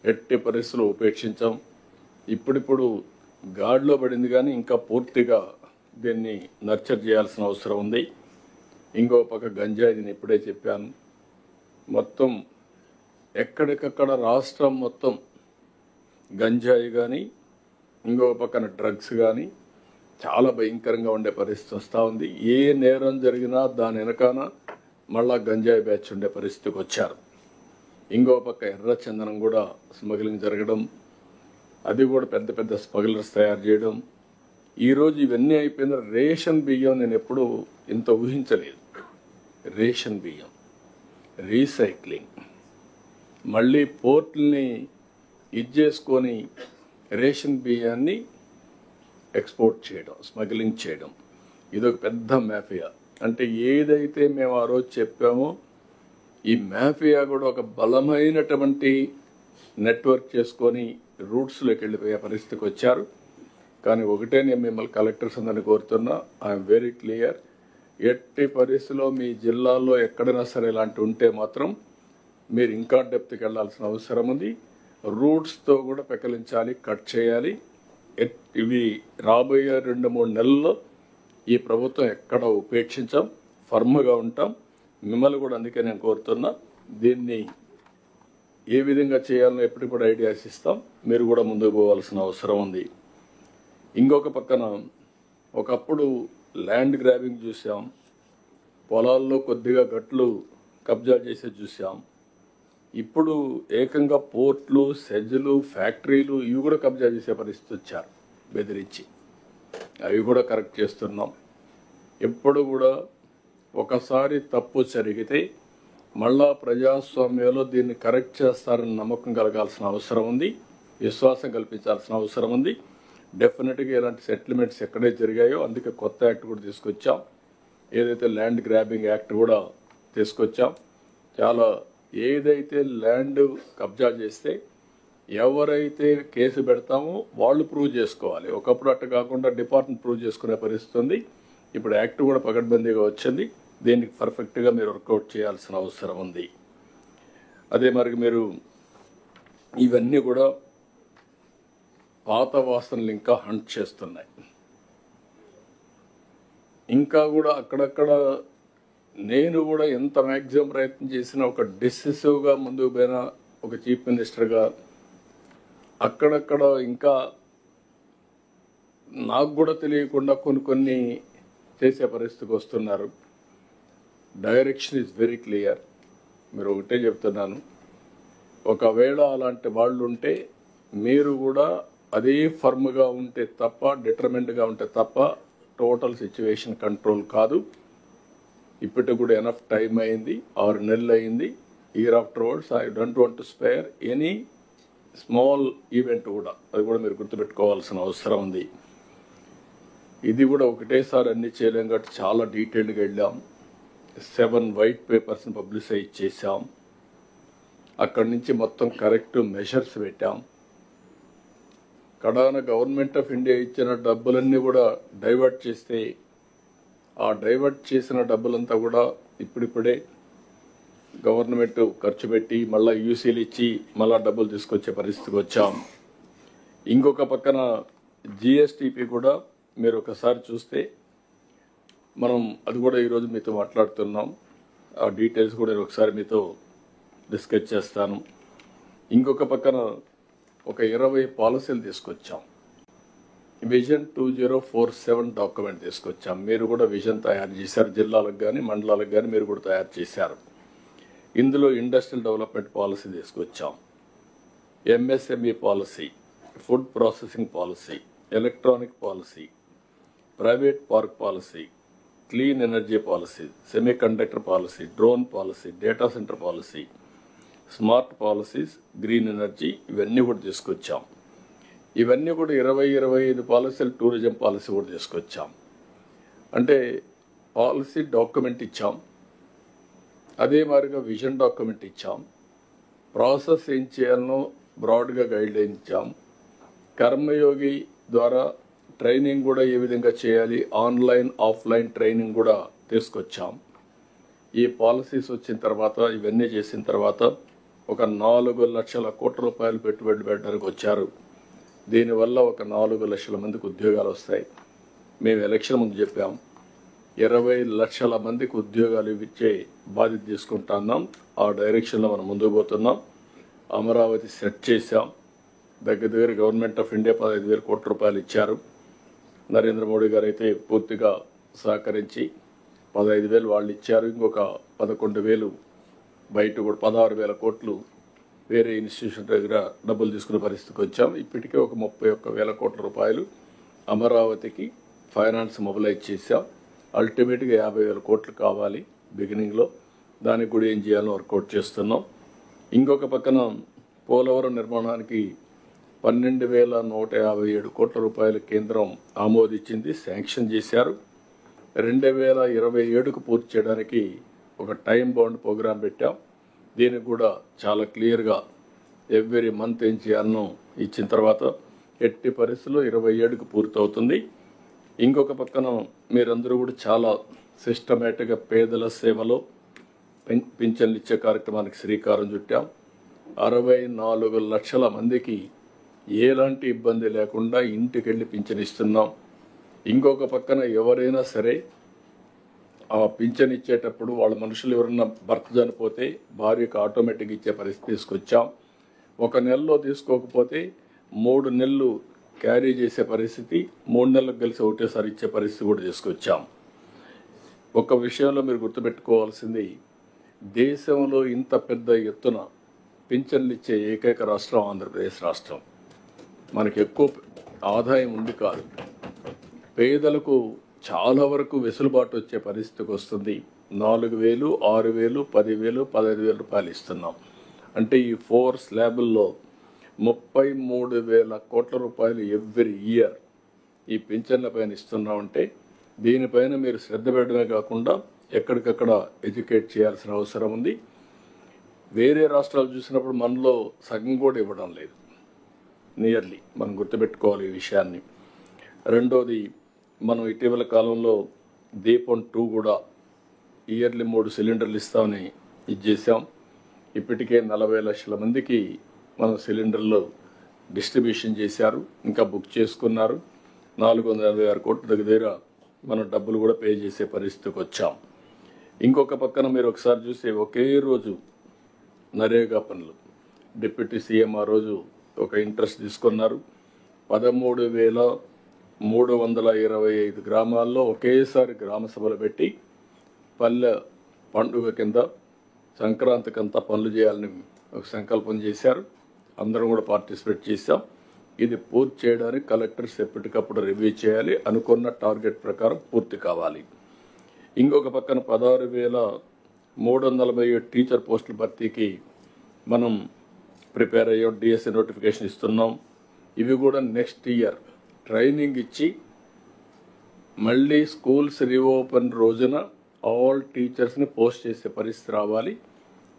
A: ఎట్టి పరిస్థితులు ఉపేక్షించాం. ఇప్పుడిప్పుడు గాడిలో పడింది, కానీ ఇంకా పూర్తిగా దీన్ని నర్చర్ చేయాల్సిన అవసరం ఉంది. ఇంకో పక్క గంజాయి, నేను ఇప్పుడే చెప్పాను, మొత్తం ఎక్కడికక్కడ రాష్ట్రం మొత్తం గంజాయి కానీ, ఇంకో పక్కన డ్రగ్స్ కానీ చాలా భయంకరంగా ఉండే పరిస్థితి వస్తూ ఉంది. ఏ నేరం జరిగినా దాని వెనకాన మళ్ళా గంజాయి బ్యాచ్ ఉండే పరిస్థితికి వచ్చారు. ఇంకో పక్క ఎర్ర చందనం కూడా స్మగ్లింగ్ జరగడం, అది కూడా పెద్ద పెద్ద స్మగ్లర్స్ తయారు చేయడం. ఈరోజు ఇవన్నీ అయిపోయిన రేషన్ బియ్యం నేను ఎప్పుడూ ఇంత ఊహించలేదు. రేషన్ బియ్యం రీసైక్లింగ్, మళ్ళీ పోర్టుల్ని చేసుకొని రేషన్ బియ్యాన్ని ఎక్స్పోర్ట్ చేయడం, స్మగ్లింగ్ చేయడం, ఇదొక పెద్ద మాఫియా. అంటే ఏదైతే మేము ఆ రోజు చెప్పామో ఈ మాఫియా కూడా ఒక బలమైనటువంటి నెట్వర్క్ చేసుకొని రూట్స్లోకి వెళ్ళిపోయే పరిస్థితికి వచ్చారు. కానీ ఒకటే నేను మిమ్మల్ని కలెక్టర్స్ అందరినీ కోరుతున్నా, ఐఎమ్ వెరీ క్లియర్, ఎట్టి పరిస్థితిలో మీ జిల్లాలో ఎక్కడైనా సరే ఇలాంటి ఉంటే మాత్రం మీరు ఇంకా డెప్త్కి వెళ్ళాల్సిన అవసరం ఉంది. రూట్స్తో కూడా పెకలించాలి, కట్ చేయాలి. ఇవి రాబోయే 2-3 నెలల్లో ఈ ప్రభుత్వం ఎక్కడ ఉపేక్షించాం, ఫర్మ్గా ఉంటాం. మిమ్మల్ని కూడా అందుకే నేను కోరుతున్నా, దీన్ని ఏ విధంగా చేయాలో ఎప్పటికి కూడా ఐడియాస్ ఇస్తాం. మీరు కూడా ముందుకు పోవాల్సిన అవసరం ఉంది. ఇంకొక పక్కన ఒకప్పుడు ల్యాండ్ గ్రాబింగ్ చూసాం, పొలాల్లో కొద్దిగా గట్లు కబ్జా చేసే చూసాం. ఇప్పుడు ఏకంగా పోర్ట్లు, సెజ్లు, ఫ్యాక్టరీలు ఇవి కూడా కబ్జా చేసే పరిస్థితి వచ్చారు బెదిరించి. అవి కూడా కరెక్ట్ చేస్తున్నాం. ఎప్పుడు కూడా ఒకసారి తప్పు జరిగితే మళ్ళా ప్రజాస్వామ్యంలో దీన్ని కరెక్ట్ చేస్తారని నమ్మకం కలగాల్సిన అవసరం ఉంది, విశ్వాసం కల్పించాల్సిన అవసరం ఉంది. డెఫినెట్గా ఇలాంటి సెటిల్మెంట్స్ ఎక్కడైతే జరిగాయో అందుకే కొత్త యాక్ట్ కూడా తీసుకొచ్చాం. ఏదైతే ల్యాండ్ గ్రాబింగ్ యాక్ట్ కూడా తీసుకొచ్చాం. చాలా ఏదైతే ల్యాండ్ కబ్జా చేస్తే ఎవరైతే కేసు పెడతామో వాళ్ళు ప్రూవ్ చేసుకోవాలి. ఒకప్పుడు అట్ట కాకుండా డిపార్ట్మెంట్ ప్రూవ్ చేసుకునే పరిస్థితి ఉంది. ఇప్పుడు యాక్ట్ కూడా పకడ్బందీగా వచ్చింది. దీనికి పర్ఫెక్ట్గా మీరు వర్కౌట్ చేయాల్సిన అవసరం ఉంది. అదే మరి మీరు ఇవన్నీ కూడా పాత వాసనలు ఇంకా హంట్ చేస్తున్నాయి. ఇంకా కూడా అక్కడక్కడ నేను కూడా ఎంత మ్యాక్సిమం ప్రయత్నం చేసినా ఒక డిసిసివ్గా ముందుకు పోయిన ఒక చీఫ్ మినిస్టర్గా అక్కడక్కడ ఇంకా నాకు కూడా తెలియకుండా కొన్ని చేసే పరిస్థితికి వస్తున్నారు. Direction is very clear. మీరు ఒకటే చెప్తున్నాను, ఒకవేళ అలాంటి వాళ్ళు ఉంటే మీరు కూడా అదే ఫర్మ్గా ఉంటే తప్ప, డిటర్మెంట్గా ఉంటే తప్ప టోటల్ సిచ్యువేషన్ కంట్రోల్ కాదు. ఇప్పటికి కూడా ఎనఫ్ టైం అయింది, 6 నెలలు అయింది. Year after words I don't want to spare any small event కూడా, అది కూడా మీరు గుర్తుపెట్టుకోవాల్సిన అవసరం ఉంది. ఇది కూడా ఒకటేసారి అన్ని చేయలేం కాబట్టి చాలా డీటెయిల్డ్గా వెళ్ళాం. 7 వైట్ పేపర్స్ని పబ్లిసైజ్ చేశాం. అక్కడి నుంచి మొత్తం కరెక్ట్ మెషర్స్ పెట్టాం. కడాన గవర్నమెంట్ ఆఫ్ ఇండియా ఇచ్చిన డబ్బులన్నీ కూడా డైవర్ట్ చేస్తే ఆ డైవర్ట్ చేసిన డబ్బులంతా కూడా ఇప్పుడిప్పుడే గవర్నమెంట్ ఖర్చు పెట్టి మళ్ళీ యూసీలు ఇచ్చి మళ్ళీ డబ్బులు తీసుకొచ్చే పరిస్థితికి వచ్చాం. ఇంకొక పక్కన జిఎస్టిపి కూడా మీరు ఒకసారి చూస్తే మనం అది కూడా ఈరోజు మీతో మాట్లాడుతున్నాం. ఆ డీటెయిల్స్ కూడా ఒకసారి మీతో డిస్కస్ చేస్తాను. ఇంకొక పక్కన ఒక 20 పాలసీలు తీసుకొచ్చాం. విజన్ 2047 డాక్యుమెంట్ తీసుకొచ్చాం. మీరు కూడా విజన్ తయారు చేశారు, జిల్లాలకు కానీ మండలాలకు కానీ మీరు కూడా తయారు చేశారు. ఇందులో ఇండస్ట్రియల్ డెవలప్మెంట్ పాలసీ తీసుకొచ్చాం, MSME policy, food processing policy, electronic policy, private park policy, clean energy policy, semi conductor policy, drone policy, data centre policy, smart policies, green energy, ఇవన్నీ కూడా తీసుకొచ్చాం. ఇవన్నీ కూడా 20-25 పాలసీలు, టూరిజం పాలసీ కూడా తీసుకొచ్చాం. అంటే పాలసీ డాక్యుమెంట్ ఇచ్చాం, అదే మాదిరిగా విజన్ డాక్యుమెంట్ ఇచ్చాం, ప్రాసెస్ ఏం చేయాలనో బ్రాడ్గా గైడ్లైన్ ఇచ్చాం, కర్మయోగి ద్వారా ట్రైనింగ్ కూడా ఏ విధంగా చేయాలి, ఆన్లైన్ ఆఫ్లైన్ ట్రైనింగ్ కూడా తీసుకొచ్చాం. ఈ పాలసీస్ వచ్చిన తర్వాత, ఇవన్నీ చేసిన తర్వాత ఒక 4 లక్షల కోట్ల రూపాయలు పెట్టుబడి పెట్టడానికి వచ్చారు. దీనివల్ల ఒక 4 లక్షల మందికి ఉద్యోగాలు వస్తాయి. మేము ఎలక్షన్ ముందు చెప్పాం 20 లక్షల మందికి ఉద్యోగాలు ఇచ్చే బాధ్యత తీసుకుంటున్నాం. ఆ డైరెక్షన్లో మనం ముందుకు పోతున్నాం. అమరావతి సెట్ చేశాం. దగ్గర గవర్నమెంట్ ఆఫ్ ఇండియా 15,000 కోట్ల రూపాయలు ఇచ్చారు. నరేంద్ర మోడీ గారు అయితే పూర్తిగా సహకరించి 15,000 వాళ్ళు ఇచ్చారు. ఇంకొక 11,000 బయట కూడా 16,000 కోట్లు వేరే ఇన్స్టిట్యూషన్ దగ్గర డబ్బులు తీసుకునే పరిస్థితికి వచ్చాం. ఇప్పటికే ఒక 31,000 కోట్ల రూపాయలు అమరావతికి ఫైనాన్స్ మొబిలైజ్ చేశాం. అల్టిమేట్గా 50,000 కోట్లు కావాలి బిగినింగ్లో. దానికి కూడా ఏం చేయాలో వర్కౌట్ చేస్తున్నాం. ఇంకొక పక్కన పోలవరం నిర్మాణానికి 12,157 కోట్ల రూపాయల కేంద్రం ఆమోదించింది, శాంక్షన్ చేశారు. 2027కు పూర్తి చేయడానికి ఒక టైం బౌండ్ ప్రోగ్రాం పెట్టాం. దీనికి కూడా చాలా క్లియర్గా ఎవ్రీ మంత్ ఏం చేయాలనో ఇచ్చిన తర్వాత ఎట్టి పరిస్థితుల్లో 27కు పూర్తవుతుంది. ఇంకొక పక్కన మీరందరూ కూడా చాలా సిస్టమేటిక్గా పేదల సేవలో పింఛన్లు ఇచ్చే కార్యక్రమానికి శ్రీకారం చుట్టాం. 64 లక్షల మందికి ఎలాంటి ఇబ్బంది లేకుండా ఇంటికి వెళ్ళి పింఛన్ ఇస్తున్నాం. ఇంకొక పక్కన ఎవరైనా సరే ఆ పింఛన్ ఇచ్చేటప్పుడు వాళ్ళ మనుషులు ఎవరన్నా భర్త చనిపోతే భార్యకు ఆటోమేటిక్ ఇచ్చే పరిస్థితి తీసుకొచ్చాం. 1 నెలలో తీసుకోకపోతే 3 నెలలు క్యారీ చేసే పరిస్థితి, 3 నెలలకు కలిసి ఒకటేసారి ఇచ్చే పరిస్థితి కూడా తీసుకొచ్చాం. ఒక విషయంలో మీరు గుర్తుపెట్టుకోవాల్సింది, దేశంలో ఇంత పెద్ద ఎత్తున పింఛన్లు ఇచ్చే ఏకైక రాష్ట్రం ఆంధ్రప్రదేశ్ రాష్ట్రం. మనకి ఎక్కువ ఆదాయం ఉంది కాదు, పేదలకు చాలా వరకు వెసులుబాటు వచ్చే పరిస్థితికి వస్తుంది. 4,000, 6,000, 10,000, 15,000 రూపాయలు ఇస్తున్నాం. అంటే ఈ 4 స్లాబుల్లో 33,000 కోట్ల రూపాయలు ఎవ్రీ ఇయర్ ఈ పింఛన్ల పైన ఇస్తున్నామంటే దీనిపైన మీరు శ్రద్ధ పెట్టడమే కాకుండా ఎక్కడికక్కడ ఎడ్యుకేట్ చేయాల్సిన అవసరం ఉంది. వేరే రాష్ట్రాలు చూసినప్పుడు మనలో సగం కూడా ఇవ్వడం లేదు, నియర్లీ. మనం గుర్తుపెట్టుకోవాలి ఈ విషయాన్ని. రెండోది, మనం ఇటీవల కాలంలో దీపం 2 కూడా ఇయర్లీ 3 సిలిండర్లు ఇస్తామని ఇచ్చేసాం. ఇప్పటికే 40 లక్షల మందికి మనం సిలిండర్లు డిస్ట్రిబ్యూషన్ చేశారు, ఇంకా బుక్ చేసుకున్నారు. 486 కోట్ల దగ్గర మనం డబ్బులు కూడా పే చేసే పరిస్థితికి వచ్చాం. ఇంకొక పక్కన మీరు ఒకసారి చూస్తే ఒకే రోజు నరేగా పనులు డిప్యూటీ సీఎం ఆ రోజు ఒక ఇంట్రెస్ట్ తీసుకున్నారు. 13,325 గ్రామాల్లో ఒకేసారి గ్రామ సభలు పెట్టి పల్లె పండుగ కింద సంక్రాంతికంతా పనులు చేయాలని ఒక సంకల్పం చేశారు. అందరం కూడా పార్టిసిపేట్ చేశాం. ఇది పూర్తి చేయడానికి కలెక్టర్స్ ఎప్పటికప్పుడు రివ్యూ చేయాలి, అనుకున్న టార్గెట్ ప్రకారం పూర్తి కావాలి. ఇంకొక పక్కన 16,347 టీచర్ పోస్టుల భర్తీకి మనం ప్రిపేర్ అయ్యాం, డిఎస్సి నోటిఫికేషన్ ఇస్తున్నాం. ఇవి కూడా నెక్స్ట్ ఇయర్ ట్రైనింగ్ ఇచ్చి మళ్ళీ స్కూల్స్ రీఓపెన్ రోజున ఆల్ టీచర్స్ని పోస్ట్ చేసే పరిస్థితి రావాలి.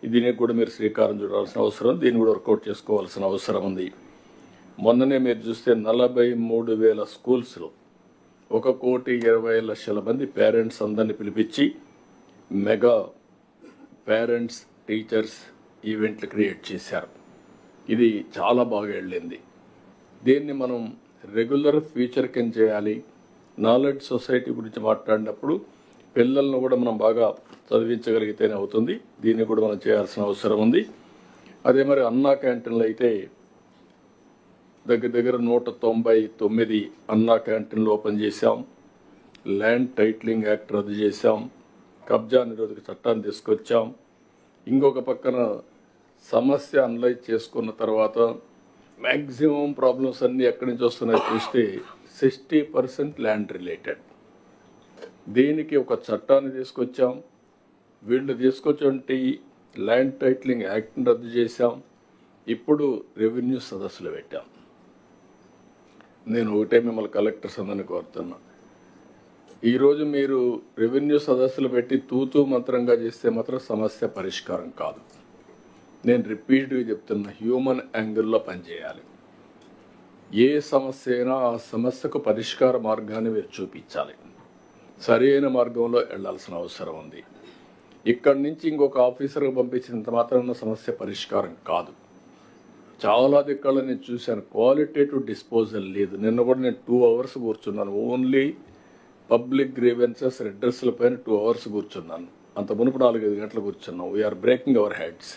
A: దీనికి కూడా మీరు శ్రీకారం చుట్టాల్సిన అవసరం, దీన్ని కూడా వర్కౌట్ చేసుకోవాల్సిన అవసరం ఉంది. మొన్ననే మీరు చూస్తే 43,000 స్కూల్స్లో 1,20,00,000 మంది పేరెంట్స్ అందరినీ పిలిపించి మెగా పేరెంట్స్ టీచర్స్ ఈవెంట్లు క్రియేట్ చేశారు. ఇది చాలా బాగా వెళ్ళింది. దీన్ని మనం రెగ్యులర్ ఫ్యూచర్ కింద చేయాలి. నాలెడ్జ్ సొసైటీ గురించి మాట్లాడినప్పుడు పిల్లలను కూడా మనం బాగా చదివించగలిగితేనే అవుతుంది. దీన్ని కూడా మనం చేయాల్సిన అవసరం ఉంది. అదే మరి అన్నా క్యాంటీన్లు అయితే దగ్గర 199 అన్నా క్యాంటీన్లు ఓపెన్ చేశాం. ల్యాండ్ టైటిలింగ్ యాక్ట్ రద్దు చేశాం. కబ్జా నిరోధక చట్టాన్ని తీసుకొచ్చాం. ఇంకొక పక్కన సమస్య అనలైజ్ చేసుకున్న తర్వాత మ్యాక్సిమం ప్రాబ్లమ్స్ అన్నీ ఎక్కడి నుంచి వస్తున్నాయో చూస్తే 60% ల్యాండ్ రిలేటెడ్. దీనికి ఒక చట్టాన్ని తీసుకొచ్చాం. వీళ్ళు తీసుకొచ్చి ల్యాండ్ టైటిలింగ్ యాక్ట్ని రద్దు చేశాం. ఇప్పుడు రెవెన్యూ సదస్సులు పెట్టాం. నేను ఒకటే మిమ్మల్ని కలెక్టర్స్ అందరినీ కోరుతున్నా, ఈరోజు మీరు రెవెన్యూ సదస్సులు పెట్టి తూతూ మంత్రంగా చేస్తే మాత్రం సమస్య పరిష్కారం కాదు. నేను రిపీట్గా చెప్తున్నా, హ్యూమన్ యాంగిల్లో పనిచేయాలి. ఏ సమస్య అయినా ఆ సమస్యకు పరిష్కార మార్గాన్ని మీరు చూపించాలి. సరైన మార్గంలో వెళ్లాల్సిన అవసరం ఉంది. ఇక్కడి నుంచి ఇంకొక ఆఫీసర్కి పంపించినంత మాత్రాన సమస్య పరిష్కారం కాదు. చాలా దిక్కల్లో నేను చూశాను, క్వాలిటేటివ్ డిస్పోజల్ లేదు. నిన్న కూడా నేను 2 అవర్స్ కూర్చున్నాను. ఓన్లీ పబ్లిక్ గ్రీవెన్సెస్ రెడ్రెస్ల పైన 2 అవర్స్ కూర్చున్నాను. అంత మునుపు 4-5 గంటలు కూర్చున్నాం. We are breaking our heads.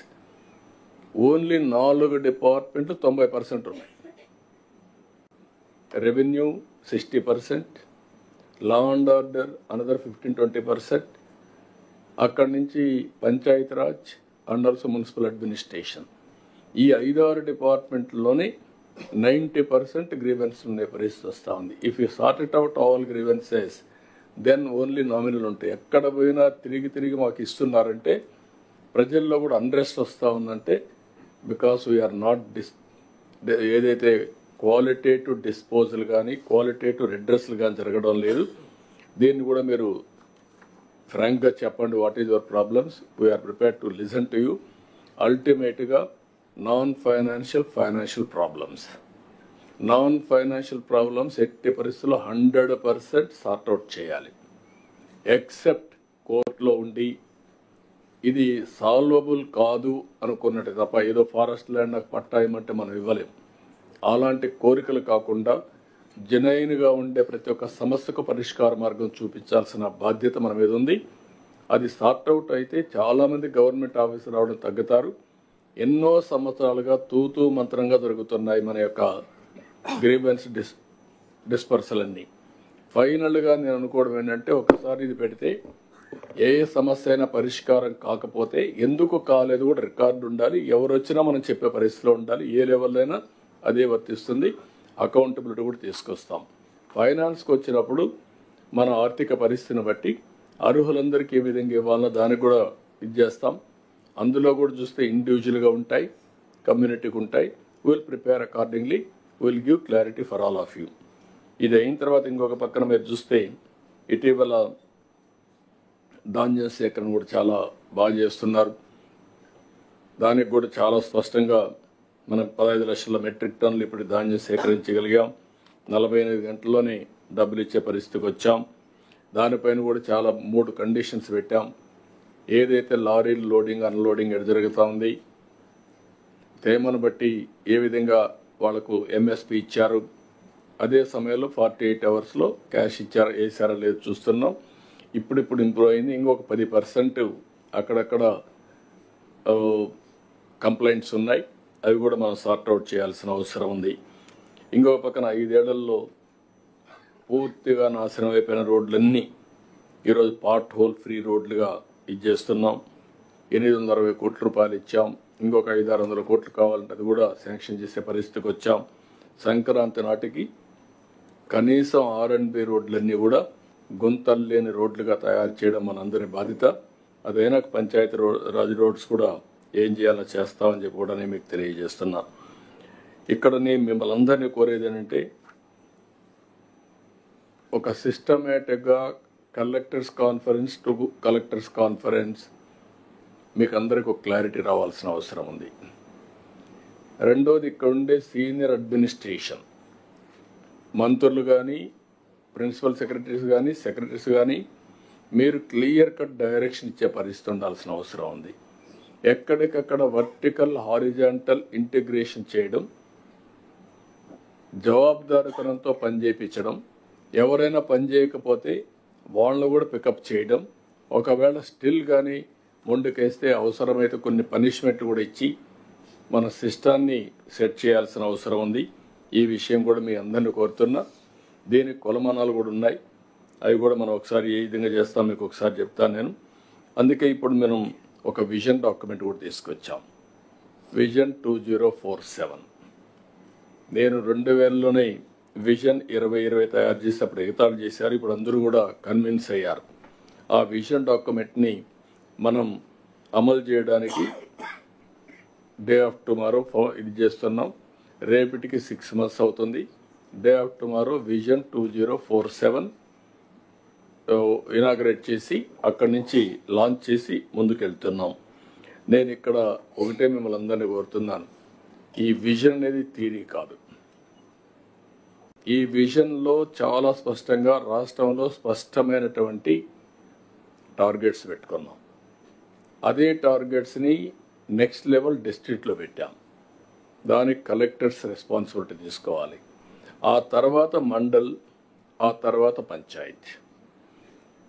A: Only 4 డిపార్ట్మెంట్లు 90% ఉన్నాయి. Revenue 60%, law and order another 15-20%, అక్కడి నుంచి Panchayati Raj and also municipal administration. ఈ 5-6 డిపార్ట్మెంట్లోనే 90% గ్రీవెన్స్ ఉండే పరిస్థితి వస్తూ ఉంది. If you sort it out all grievances then only nominal ఉంటాయి. ఎక్కడ పోయినా తిరిగి మాకు ఇస్తున్నారంటే ప్రజల్లో కూడా అన్రెస్ట్ వస్తూ ఉందంటే బికాస్ వీఆర్ నాట్ ఏదైతే క్వాలిటేటివ్ డిస్పోజల్ కానీ క్వాలిటేటివ్ రిడ్రెస్లు కానీ జరగడం లేదు. దీన్ని కూడా మీరు ఫ్రాంక్గా చెప్పండి, what is your problems, we are prepare to listen to you. అల్టిమేట్గా ఫైనాన్షియల్ ప్రాబ్లమ్స్ ఎట్టి పరిస్థితుల్లో 100% సార్ట్అవుట్ చేయాలి. ఎక్సెప్ట్ కోర్టులో ఉండి ఇది సాల్వబుల్ కాదు అనుకున్నట్టు తప్ప, ఏదో ఫారెస్ట్ ల్యాండ్ నాకు పట్టాయమంటే మనం ఇవ్వలేం. అలాంటి కోరికలు కాకుండా జెన్యూన్గా ఉండే ప్రతి ఒక్క సమస్యకు పరిష్కార మార్గం చూపించాల్సిన బాధ్యత మన మీద ఉంది. అది సార్ట్అవుట్ అయితే చాలామంది గవర్నమెంట్ ఆఫీసర్ రావడం తగ్గుతారు. ఎన్నో సంవత్సరాలుగా తూతూ మంత్రంగా జరుగుతున్నాయి మన యొక్క గ్రీవెన్స్ డిస్పర్సల్ అన్నీ. ఫైనల్గా నేను అనుకోవడం ఏంటంటే, ఒకసారి ఇది పెడితే ఏ సమస్య అయినా పరిష్కారం కాకపోతే ఎందుకు కాలేదు కూడా రికార్డు ఉండాలి. ఎవరు వచ్చినా మనం చెప్పే పరిస్థితిలో ఉండాలి. ఏ లెవెల్లో అయినా అదే వర్తిస్తుంది. అకౌంటబిలిటీ కూడా తీసుకొస్తాం. ఫైనాన్స్కి వచ్చినప్పుడు మన ఆర్థిక పరిస్థితిని బట్టి అర్హులందరికీ ఏ విధంగా ఇవ్వాలన్నా దానికి కూడా ఇది చేస్తాం. అందులో కూడా చూస్తే ఇండివిజువల్గా ఉంటాయి, కమ్యూనిటీకి ఉంటాయి. Will prepare accordingly, will give clarity for all of you. ఇది అయిన తర్వాత ఇంకొక పక్కన మీరు చూస్తే ఇటీవల ధాన్యం సేకరణ కూడా చాలా బాగా చేస్తున్నారు. దానికి కూడా చాలా స్పష్టంగా మనం 15 లక్షల మెట్రిక్ టన్నులు ఇప్పుడు ధాన్యం సేకరించగలిగాం. 48 గంటల్లోనే డబ్బులు ఇచ్చే పరిస్థితికి వచ్చాం. దానిపైన కూడా చాలా 3 కండిషన్స్ పెట్టాం. ఏదైతే లారీలు లోడింగ్ అన్లోడింగ్ ఎడ జరుగుతూ ఉంది, తేమను బట్టి ఏ విధంగా వాళ్లకు ఎంఎస్పి ఇచ్చారు, అదే సమయంలో 48 అవర్స్లో క్యాష్ ఇచ్చారా వేసారా లేదు చూస్తున్నాం. ఇప్పుడు ఇంప్రూవ్ అయింది. ఇంకొక 10% అక్కడక్కడ కంప్లైంట్స్ ఉన్నాయి. అవి కూడా మనం సార్ట్అవుట్ చేయాల్సిన అవసరం ఉంది. ఇంకొక పక్కన 5 ఏళ్లలో పూర్తిగా నాశనం అయిపోయిన రోడ్లన్నీ ఈరోజు పార్ట్ హోల్ ఫ్రీ రోడ్లుగా ఇచ్చేస్తున్నాం. 860 కోట్ల రూపాయలు ఇచ్చాం. ఇంకొక 500-600 కోట్లు కావాలంటే అది కూడా శాంక్షన్ చేసే పరిస్థితికి వచ్చాం. సంక్రాంతి నాటికి కనీసం R&B రోడ్లన్నీ కూడా గుంతలు లేని రోడ్లుగా తయారు చేయడం మనందరి బాధ్యత. అదైనా పంచాయతీ రాజ్ రోడ్స్ కూడా ఏం చేయాలో చేస్తామని చెప్పి కూడా నేను మీకు తెలియజేస్తున్నా. ఇక్కడ నేను మిమ్మల్ని అందరినీ కోరేది ఏంటంటే, ఒక సిస్టమేటిక్గా కలెక్టర్స్ కాన్ఫరెన్స్ మీకు అందరికీ ఒక క్లారిటీ రావాల్సిన అవసరం ఉంది. రెండోది, ఇక్కడ ఉండే సీనియర్ అడ్మినిస్ట్రేషన్ మంత్రులు కానీ, ప్రిన్సిపల్ సెక్రటరీస్ కానీ మీరు క్లియర్ కట్ డైరెక్షన్ ఇచ్చే పరిస్థితి ఉండాల్సిన అవసరం ఉంది. ఎక్కడికక్కడ వర్టికల్ హారిజాంటల్ ఇంటిగ్రేషన్ చేయడం, జవాబుదారీతనంతో పనిచేయించడం, ఎవరైనా పని చేయకపోతే వాళ్ళను కూడా పికప్ చేయడం, ఒకవేళ స్టిల్ కానీ ముందుకేస్తే అవసరమైతే కొన్ని పనిష్మెంట్ కూడా ఇచ్చి మన సిస్టాన్ని సెట్ చేయాల్సిన అవసరం ఉంది. ఈ విషయం కూడా మీ అందరినీ కోరుతున్నా. దీనికి కొలమానాలు కూడా ఉన్నాయి. అవి కూడా మనం ఒకసారి ఏ విధంగా చేస్తాం మీకు ఒకసారి చెప్తాను నేను. అందుకే ఇప్పుడు మనం ఒక విజన్ డాక్యుమెంట్ కూడా తీసుకొచ్చాం, విజన్ 2047. నేను 2000లోనే విజన్ 2020 తయారు చేసి అప్పుడు ఎగతాళి చేశారు. ఇప్పుడు అందరూ కూడా కన్విన్స్ అయ్యారు. ఆ విజన్ డాక్యుమెంట్ని మనం అమలు చేయడానికి డే ఆఫ్ టుమారో ఇది చేస్తున్నాం. రేపటికి 6 months అవుతుంది. Day of tomorrow vision 2047 inaugurate చేసి అక్కడి నుంచి లాంచ్ చేసి ముందుకెళ్తున్నాం. నేను ఇక్కడ ఒకటే మిమ్మల్ని అందరినీ కోరుతున్నాను, ఈ విజన్ అనేది థియరీ కాదు. ఈ విజన్లో చాలా స్పష్టంగా రాష్ట్రంలో స్పష్టమైనటువంటి టార్గెట్స్ పెట్టుకున్నాం. అదే టార్గెట్స్ని నెక్స్ట్ లెవెల్ డిస్ట్రిక్ట్లో పెట్టాం. దానికి కలెక్టర్స్ రెస్పాన్సిబిలిటీ తీసుకోవాలి. ఆ తర్వాత మండల్, ఆ తర్వాత పంచాయత్,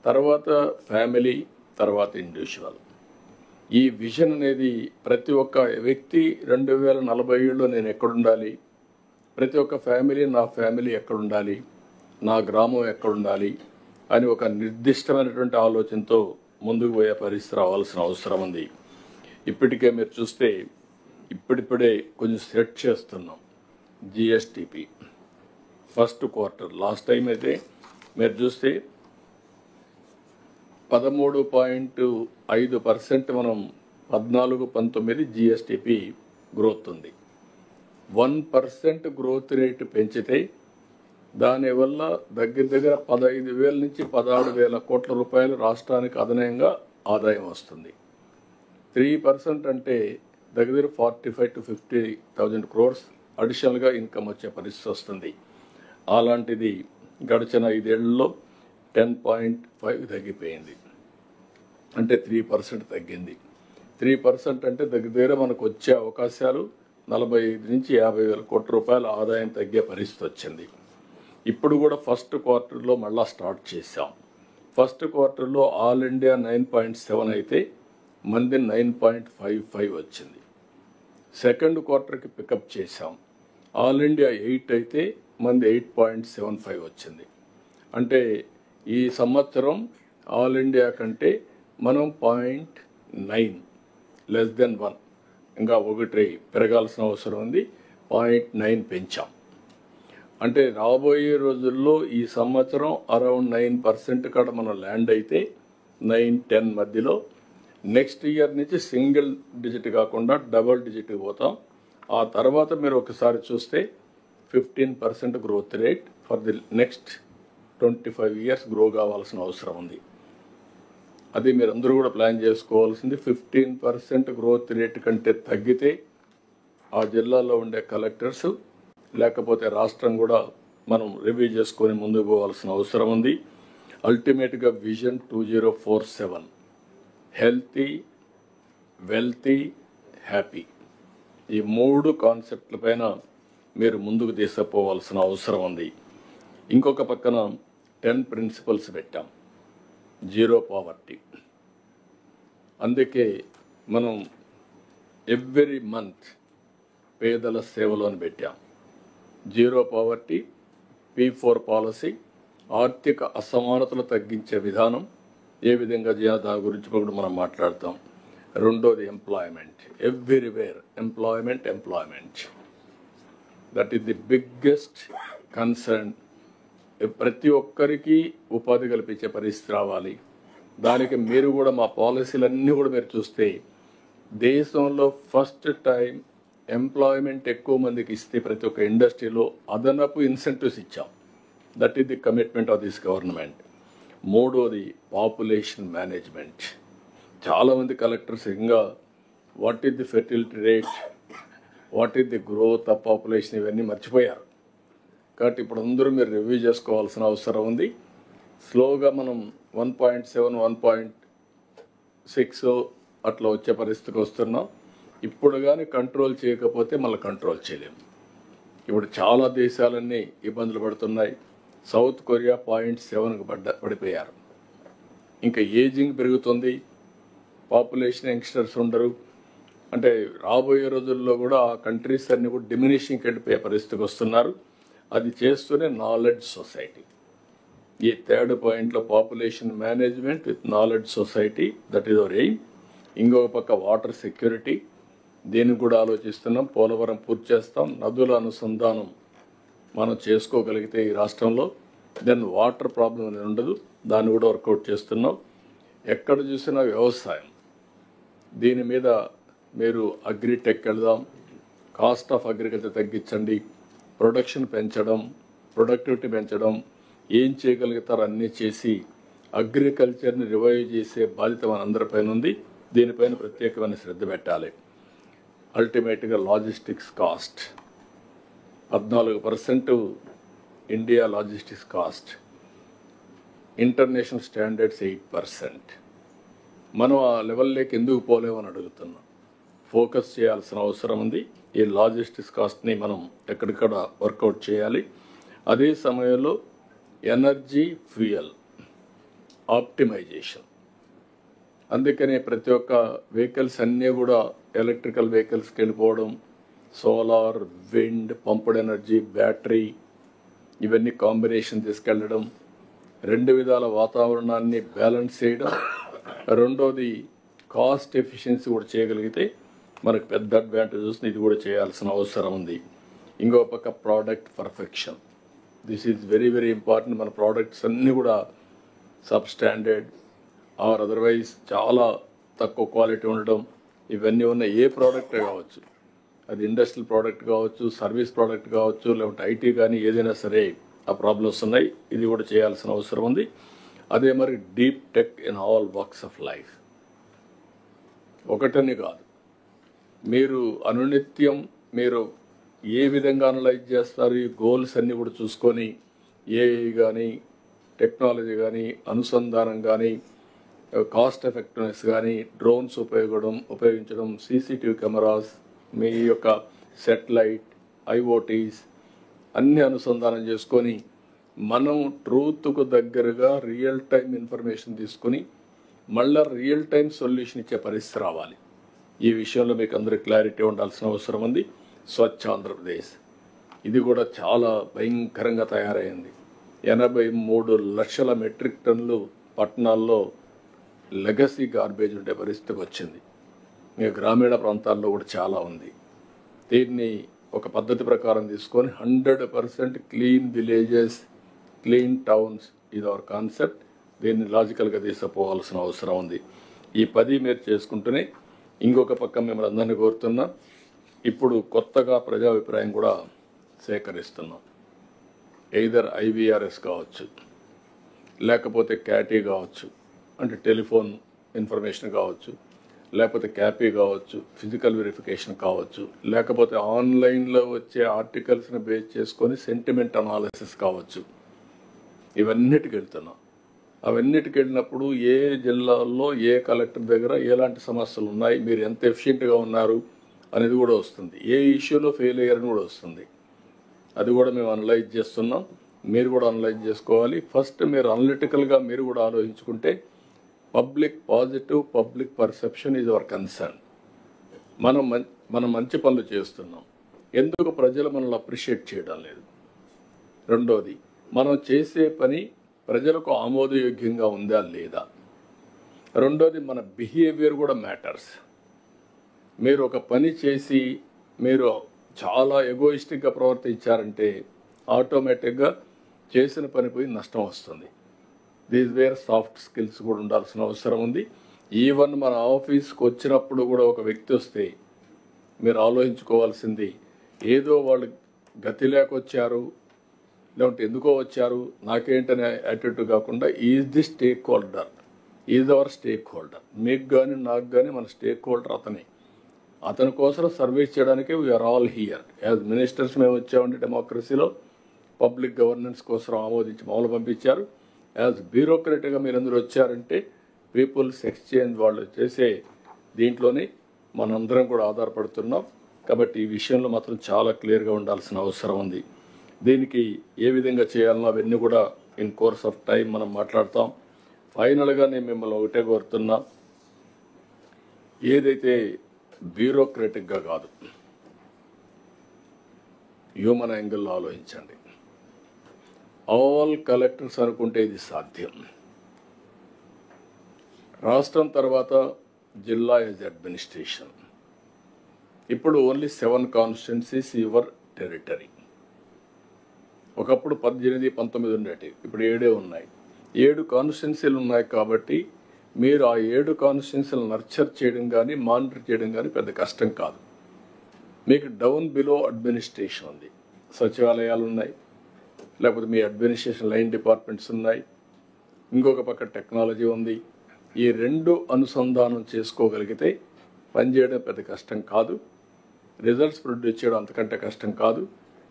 A: తర్వాత ఫ్యామిలీ, తర్వాత ఇండివిజువల్. ఈ విజన్ అనేది ప్రతి ఒక్క వ్యక్తి 2047లో నేను ఎక్కడుండాలి, ప్రతి ఒక్క ఫ్యామిలీ నా ఫ్యామిలీ ఎక్కడుండాలి, నా గ్రామం ఎక్కడుండాలి అని ఒక నిర్దిష్టమైనటువంటి ఆలోచనతో ముందుకు పోయే పరిస్థితి రావాల్సిన అవసరం ఉంది. ఇప్పటికే మీరు చూస్తే ఇప్పుడిప్పుడే కొంచెం సెట్ చేస్తున్నాం. GSTP first quarter last time అయితే మీరు చూస్తే 13.5% మనం 14-19 జిఎస్టిపి గ్రోత్ ఉంది. 1% గ్రోత్ రేట్ పెంచితే దానివల్ల దగ్గర 15,000 నుంచి 16,000 కోట్ల రూపాయలు రాష్ట్రానికి అదనంగా ఆదాయం వస్తుంది. 3% అంటే దగ్గర 45 to 50,000 crores అడిషనల్గా ఇన్కమ్ వచ్చే పరిస్థితి వస్తుంది. అలాంటిది గడిచిన 5 ఏళ్లలో 10.5 తగ్గిపోయింది, అంటే 3% తగ్గింది. 3% అంటే దగ్గర మనకు వచ్చే అవకాశాలు 45 నుంచి 50,000 కోట్ల రూపాయల ఆదాయం తగ్గే పరిస్థితి వచ్చింది. ఇప్పుడు కూడా ఫస్ట్ క్వార్టర్లో మళ్ళా స్టార్ట్ చేశాం. ఫస్ట్ క్వార్టర్లో ఆల్ ఇండియా 9.7 అయితే మంది 9.55 వచ్చింది. సెకండ్ క్వార్టర్కి పికప్ చేశాం. ఆల్ ఇండియా 8 అయితే మంది 8.75 వచ్చింది. అంటే ఈ సంవత్సరం ఆల్ ఇండియా కంటే మనం 0.9 లెస్ దెన్ 1 ఇంకా 1 పెరగాల్సిన అవసరం ఉంది. 0.9 పెంచాం. అంటే రాబోయే రోజుల్లో ఈ సంవత్సరం అరౌండ్ 9% కాడ మనం ల్యాండ్ అయితే 9-10 మధ్యలో, నెక్స్ట్ ఇయర్ నుంచి సింగిల్ డిజిట్ కాకుండా డబుల్ డిజిట్ పోతాం. ఆ తర్వాత మీరు ఒకసారి చూస్తే 15% growth rate for the next 25 years grow కావాల్సిన అవసరం ఉంది. అది మీరు అందరూ కూడా ప్లాన్ చేసుకోవాల్సింది. 15% గ్రోత్ రేట్ కంటే తగ్గితే ఆ జిల్లాలో ఉండే కలెక్టర్స్ లేకపోతే రాష్ట్రం కూడా మనం రివ్యూ చేసుకొని ముందుకు పోవాల్సిన అవసరం ఉంది. అల్టిమేట్గా విజన్ 2047 హెల్తీ, వెల్తీ, హ్యాపీ, ఈ 3 కాన్సెప్ట్ల పైన మీరు ముందుకు తీసుకుపోవాల్సిన అవసరం ఉంది. ఇంకొక పక్కన 10 ప్రిన్సిపల్స్ పెట్టాం. Zero poverty. అందుకే మనం ఎవ్రీ మంత్ పేదల సేవలో అని పెట్టాం. జీరో పావర్టీ, P4 పాలసీ, ఆర్థిక అసమానతలు తగ్గించే విధానం ఏ విధంగా చేయాలో దాని గురించి కూడా మనం మాట్లాడతాం. రెండోది employment, everywhere employment. That is the biggest concern. ప్రతి ఒక్కరికి ఉపాధి కల్పించే పరిస్థితి రావాలి. దానికి మీరు కూడా మా పాలసీలన్నీ కూడా మీరు చూస్తే దేశంలో ఫస్ట్ టైం ఎంప్లాయ్మెంట్ ఎక్కువ మందికి ఇస్తే ప్రతి ఒక్క ఇండస్ట్రీలో అదనపు ఇన్సెంటివ్స్ ఇచ్చాం. That is the commitment of this government. మూడోది పాపులేషన్ మేనేజ్మెంట్. చాలామంది కలెక్టర్స్ ఇంకా what is the fertility rate, what is the growth of population ఇవన్నీ మర్చిపోయారు. కాబట్టి ఇప్పుడు అందరూ మీరు రివ్యూ చేసుకోవాల్సిన అవసరం ఉంది. స్లోగా మనం 1.7, 1.6 అట్లా వచ్చే పరిస్థితికి వస్తున్నాం. ఇప్పుడు కానీ కంట్రోల్ చేయకపోతే మళ్ళీ కంట్రోల్ చేయలేము. ఇప్పుడు చాలా దేశాలన్నీ ఇబ్బందులు పడుతున్నాయి. సౌత్ కొరియా 0.7కు పడిపోయారు. ఇంకా ఏజింగ్ పెరుగుతుంది, పాపులేషన్ యంగ్స్టర్స్ ఉండరు. అంటే రాబోయే రోజుల్లో కూడా ఆ కంట్రీస్ అన్ని కూడా డిమినిషింగ్కి వెళ్ళిపోయే పరిస్థితికి వస్తున్నారు. అది చేస్తూనే నాలెడ్జ్ సొసైటీ. ఈ 3rd పాయింట్లో population management with knowledge society, that is our aim. ఇంకొక పక్క వాటర్ సెక్యూరిటీ, దీన్ని కూడా ఆలోచిస్తున్నాం. పోలవరం పూర్తి చేస్తాం. నదుల అనుసంధానం మనం చేసుకోగలిగితే ఈ రాష్ట్రంలో దెన్ వాటర్ ప్రాబ్లం అనేది ఉండదు. దాన్ని కూడా వర్కౌట్ చేస్తున్నాం. ఎక్కడ చూసినా వ్యవసాయం, దీని మీద మీరు అగ్రిటెక్ వెళ్దాం. కాస్ట్ ఆఫ్ అగ్రికల్చర్ తగ్గించండి, ప్రొడక్షన్ పెంచడం, ప్రొడక్టివిటీ పెంచడం, ఏం చేయగలుగుతారో అన్నీ చేసి అగ్రికల్చర్ని రివైవ్ చేసే బాధ్యత మనందరిపైన ఉంది. దీనిపైన ప్రత్యేకమైన శ్రద్ధ పెట్టాలి. అల్టిమేట్గా logistics cost 14% India logistics cost, international standards 8%. మనం ఆ లెవెల్లోకి ఎందుకు పోలేమని అడుగుతున్నాం. ఫోకస్ చేయాల్సిన అవసరం ఉంది. ఈ లాజిస్టిక్స్ కాస్ట్ని మనం ఎక్కడిక్కడ వర్కౌట్ చేయాలి. అదే సమయంలో ఎనర్జీ, ఫ్యూయల్ ఆప్టిమైజేషన్. అందుకనే ప్రతి ఒక్క వెహికల్స్ అన్నీ కూడా ఎలక్ట్రికల్ వెహికల్స్కి వెళ్ళిపోవడం, solar, wind, pumped energy, battery, ఇవన్నీ కాంబినేషన్ తీసుకెళ్ళడం, 2 విధాల వాతావరణాన్ని బ్యాలెన్స్ చేయడం. రెండోది కాస్ట్ ఎఫిషియన్సీ కూడా చేయగలిగితే మనకు పెద్ద అడ్వాంటేజ్ వస్తుంది. ఇది కూడా చేయాల్సిన అవసరం ఉంది. ఇంకో పక్క product perfection, this is very very important. మన ప్రోడక్ట్స్ అన్నీ కూడా సబ్ స్టాండర్డ్ ఆర్ అదర్వైజ్ చాలా తక్కువ క్వాలిటీ ఉండడం, ఇవన్నీ ఉన్న ఏ ప్రోడక్ట్ కావచ్చు అది ఇండస్ట్రియల్ ప్రోడక్ట్ కావచ్చు, సర్వీస్ ప్రోడక్ట్ కావచ్చు, లేకపోతే ఐటీ కానీ ఏదైనా సరే ఆ ప్రాబ్లమ్స్ ఉన్నాయి. ఇది కూడా చేయాల్సిన అవసరం ఉంది. అదే మరి deep tech in all works of life. ఒకటని కాదు, మీరు అనునిత్యం మీరు ఏ విధంగా అనలైజ్ చేస్తారు, ఈ గోల్స్ అన్నీ కూడా చూసుకొని ఏఐ కానీ, టెక్నాలజీ కానీ, అనుసంధానం కానీ, కాస్ట్ ఎఫెక్టివ్నెస్ కానీ, డ్రోన్స్ ఉపయోగించడం, సీసీటీవీ కెమెరాస్, మీ యొక్క సెటిలైట్, ఐఓటీస్ అన్ని అనుసంధానం చేసుకొని మనం ట్రూత్కు దగ్గరగా రియల్ టైం ఇన్ఫర్మేషన్ తీసుకుని మళ్ళీ రియల్ టైం సొల్యూషన్ ఇచ్చే పరిస్థితి రావాలి. ఈ విషయంలో మీకు అందరికీ క్లారిటీ ఉండాల్సిన అవసరం ఉంది. స్వచ్ఛ ఆంధ్రప్రదేశ్ ఇది కూడా చాలా భయంకరంగా తయారైంది. 83 లక్షల మెట్రిక్ టన్నులు పట్టణాల్లో లెగసీ గార్బేజ్ ఉండే పరిస్థితికి వచ్చింది. మీ గ్రామీణ ప్రాంతాల్లో కూడా చాలా ఉంది. దీన్ని ఒక పద్ధతి ప్రకారం తీసుకొని 100% క్లీన్ విలేజెస్, క్లీన్ టౌన్స్ ఇది అవర్ కాన్సెప్ట్. దీన్ని లాజికల్గా తీసుకుపోవాల్సిన అవసరం ఉంది. ఈ 10 మీరు చేసుకుంటూనే ఇంకొక పక్క మిమ్మల్ని అందరినీ కోరుతున్నా, ఇప్పుడు కొత్తగా ప్రజాభిప్రాయం కూడా సేకరిస్తున్నాం. ఎయిదర్ ఐవీఆర్ఎస్ కావచ్చు, లేకపోతే క్యాటీ కావచ్చు, అంటే టెలిఫోన్ ఇన్ఫర్మేషన్ కావచ్చు, లేకపోతే క్యాపీ కావచ్చు, ఫిజికల్ వెరిఫికేషన్ కావచ్చు, లేకపోతే ఆన్లైన్లో వచ్చే ఆర్టికల్స్ని బేస్ చేసుకొని సెంటిమెంట్ అనాలిసిస్ కావచ్చు. ఇవన్నిటికి వెళ్తున్నాం. అవన్నిటికి వెళ్ళినప్పుడు ఏ జిల్లాల్లో ఏ కలెక్టర్ దగ్గర ఎలాంటి సమస్యలు ఉన్నాయి, మీరు ఎంత ఎఫిషియెంట్గా ఉన్నారు అనేది కూడా వస్తుంది. ఏ ఇష్యూలో ఫెయిల్ అయ్యారని కూడా వస్తుంది. అది కూడా మేము అనలైజ్ చేస్తున్నాం. మీరు కూడా అనలైజ్ చేసుకోవాలి. ఫస్ట్ మీరు అనలిటికల్గా మీరు కూడా ఆలోచించుకుంటే public positive public perception is our concern. మనం మంచి పనులు చేస్తున్నాం, ఎందుకు ప్రజలు మనల్ని అప్రిషియేట్ చేయడం లేదు? రెండోది, మనం చేసే పని ప్రజలకు ఆమోదయోగ్యంగా ఉందా లేదా? రెండోది, మన బిహేవియర్ కూడా మ్యాటర్స్. మీరు ఒక పని చేసి మీరు చాలా ఎగోయిస్టిక్గా ప్రవర్తించారంటే ఆటోమేటిక్గా చేసిన పని పోయి నష్టం వస్తుంది. దీస్ వేర్ సాఫ్ట్ స్కిల్స్ కూడా ఉండాల్సిన అవసరం ఉంది. ఈవెన్ మన ఆఫీస్కి వచ్చినప్పుడు కూడా ఒక వ్యక్తి వస్తే మీరు ఆలోచించుకోవాల్సింది, ఏదో వాళ్ళు గతి లేకొచ్చారు, లేదంటే ఎందుకో వచ్చారు, నాకేంటనే యాటిట్యూడ్ కాకుండా is the stake holder, is our stake holder. మీకు కానీ నాకు కానీ మన స్టేక్ హోల్డర్ అతనే. అతని కోసం సర్వీస్ చేయడానికి we are all here. As ministers మేము వచ్చామంటే డెమోక్రసీలో పబ్లిక్ గవర్నెన్స్ కోసం ఆమోదించి మమ్మల్ని పంపించారు. యాజ్ బ్యూరోక్రట్గా మీరందరూ వచ్చారంటే పీపుల్స్ ఎక్స్చేంజ్ వాళ్ళు చేసే దీంట్లోనే మనందరం కూడా ఆధారపడుతున్నాం. కాబట్టి ఈ విషయంలో మాత్రం చాలా క్లియర్గా ఉండాల్సిన అవసరం ఉంది. దీనికి ఏ విధంగా చేయాలనో అవన్నీ కూడా ఇన్ కోర్స్ ఆఫ్ టైం మనం మాట్లాడతాం. ఫైనల్గా నేను మిమ్మల్ని ఒకటే కోరుతున్నా, ఏదైతే బ్యూరోక్రటిక్గా కాదు, హ్యూమన్ యాంగిల్లో ఆలోచించండి. ఆల్ కలెక్టర్స్ అనుకుంటే ఇది సాధ్యం. రాష్ట్రం తర్వాత జిల్లా యాజ్ అడ్మినిస్ట్రేషన్. ఇప్పుడు ఓన్లీ 7 కాన్స్టిట్యున్సీస్ యువర్ టెరిటరీ. ఒకప్పుడు 18, 19 ఉండేవి, ఇప్పుడు 7 ఉన్నాయి. 7 కాన్స్టిట్యున్సీలు ఉన్నాయి. కాబట్టి మీరు ఆ 7 కాన్స్టిట్యున్సీలు నర్చర్ చేయడం కానీ మానిటర్ చేయడం కానీ పెద్ద కష్టం కాదు. మీకు డౌన్ బిలో అడ్మినిస్ట్రేషన్ ఉంది, సచివాలయాలు ఉన్నాయి, లేకపోతే మీ అడ్మినిస్ట్రేషన్ లైన్ డిపార్ట్మెంట్స్ ఉన్నాయి, ఇంకొక పక్క టెక్నాలజీ ఉంది. ఈ 2 అనుసంధానం చేసుకోగలిగితే పనిచేయడం పెద్ద కష్టం కాదు, రిజల్ట్స్ ప్రొడ్యూస్ చేయడం అంతకంటే కష్టం కాదు.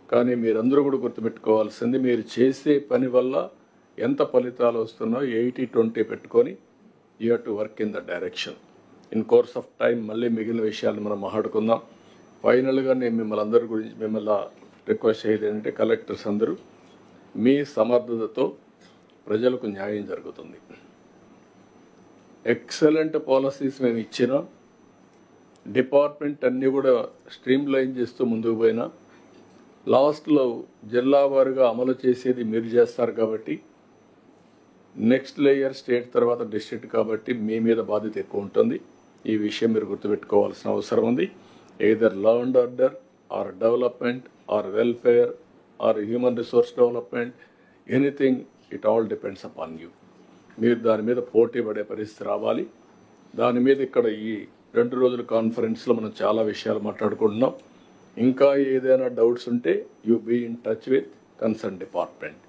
A: కానీ మీరందరూ కూడా గుర్తుపెట్టుకోవాల్సింది, మీరు చేసే పని వల్ల ఎంత ఫలితాలు వస్తున్నాయో 80-20 పెట్టుకొని you have to work in the direction. In course of time మళ్ళీ మిగిలిన విషయాలు మనం మాట్లాడుకుందాం. ఫైనల్గా నేను మిమ్మల్ని రిక్వెస్ట్ చేసేది ఏంటంటే, కలెక్టర్స్ అందరూ మీ సమర్థతతో ప్రజలకు న్యాయం జరుగుతుంది. ఎక్సలెంట్ పాలసీస్ మేము ఇచ్చినా, డిపార్ట్మెంట్ అన్నీ కూడా స్ట్రీమ్ లైన్ చేస్తూ ముందుకు పోయినా, లాస్ట్లో జిల్లా వారుగా అమలు చేసేది మీరు చేస్తారు. కాబట్టి నెక్స్ట్ లేయర్ స్టేట్ తర్వాత డిస్ట్రిక్ట్, కాబట్టి మీ మీద బాధ్యత ఎక్కువ ఉంటుంది. ఈ విషయం మీరు గుర్తుపెట్టుకోవాల్సిన అవసరం ఉంది. Either law and order or development or welfare or human resource development, anything, it all depends upon you. మీరు దాని మీద పోటీ పడే పరిస్థితి రావాలి. దాని మీద ఇక్కడ ఈ 2 రోజుల కాన్ఫరెన్స్లో మనం చాలా విషయాలు మాట్లాడుకుంటున్నాం. ఇంకా ఏదైనా డౌట్స్ ఉంటే you be in touch with concern department.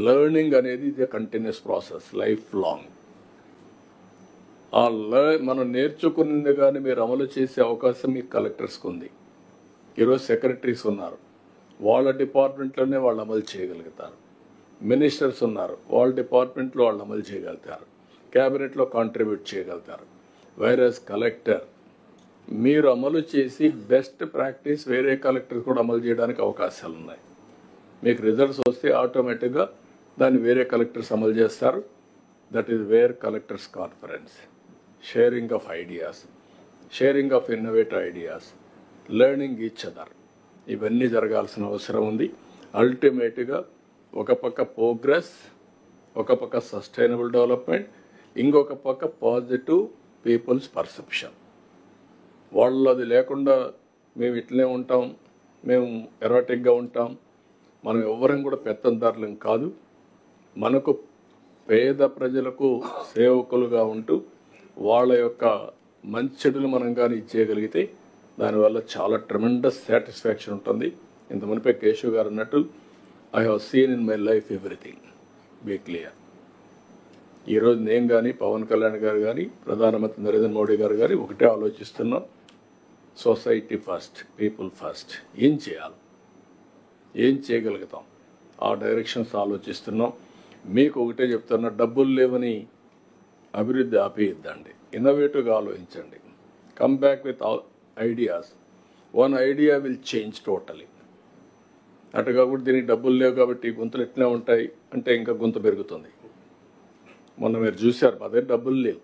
A: Learning అనేది ఇది కంటిన్యూస్ ప్రాసెస్, లైఫ్ లాంగ్. మనం నేర్చుకున్నది కానీ మీరు అమలు చేసే అవకాశం మీ కలెక్టర్స్కి ఉంది. ఈరోజు సెక్రటరీస్ ఉన్నారు, వాళ్ళ డిపార్ట్మెంట్లోనే వాళ్ళు అమలు చేయగలుగుతారు. మినిస్టర్స్ ఉన్నారు, వాళ్ళ డిపార్ట్మెంట్లో వాళ్ళు అమలు చేయగలుగుతారు, క్యాబినెట్లో కాంట్రిబ్యూట్ చేయగలుగుతారు. వైరస్ కలెక్టర్ మీరు అమలు చేసి బెస్ట్ ప్రాక్టీస్ వేరే కలెక్టర్స్ కూడా అమలు చేయడానికి అవకాశాలు ఉన్నాయి. మీకు రిజల్ట్స్ వస్తే ఆటోమేటిక్గా దాన్ని వేరే కలెక్టర్స్ అమలు చేస్తారు. That is where collectors conference, sharing of ideas, sharing of innovative ideas, learning each other, ఇవన్నీ జరగాల్సిన అవసరం ఉంది. అల్టిమేట్గా ఒక పక్క ప్రోగ్రెస్, ఒక పక్క సస్టైనబుల్ డెవలప్మెంట్, ఇంకొక పక్క పాజిటివ్ పీపుల్స్ పర్సెప్షన్. వాళ్ళు అది లేకుండా మేము ఇట్లనే ఉంటాం, మేము ఎరాటిక్గా ఉంటాం, మనం ఎవరం కూడా పెత్తందారులం కాదు. మనకు పేద ప్రజలకు సేవకులుగా ఉంటూ వాళ్ళ యొక్క మంచి చెడులు మనం కానీ ఇచ్చేయగలిగితే దానివల్ల చాలా ట్రెమెండస్ సాటిస్ఫాక్షన్ ఉంటుంది. ఇంత మునిపే కేశవ్ గారు అన్నట్టు I have seen in my life everything, be clear. ఈరోజు నేను కానీ, పవన్ కళ్యాణ్ గారు కానీ, ప్రధానమంత్రి నరేంద్ర మోడీ గారు కానీ ఒకటే ఆలోచిస్తున్నాం, సొసైటీ ఫస్ట్, పీపుల్ ఫస్ట్. ఏం చేయాలి, ఏం చేయగలుగుతాం, ఆ డైరెక్షన్స్ ఆలోచిస్తున్నాం. మీకు ఒకటే చెప్తున్నా, డబ్బులు లేవని అభివృద్ధి ఆపేయద్దండి, ఇన్నోవేటివ్గా ఆలోచించండి. Come back with ideas. One idea will change totally. అటు కాబట్టి దీనికి డబ్బులు లేవు కాబట్టి గుంతలు ఎట్లనే ఉంటాయి అంటే ఇంకా గుంత పెరుగుతుంది. మొన్న మీరు చూశారు, మా దగ్గర డబ్బులు లేవు.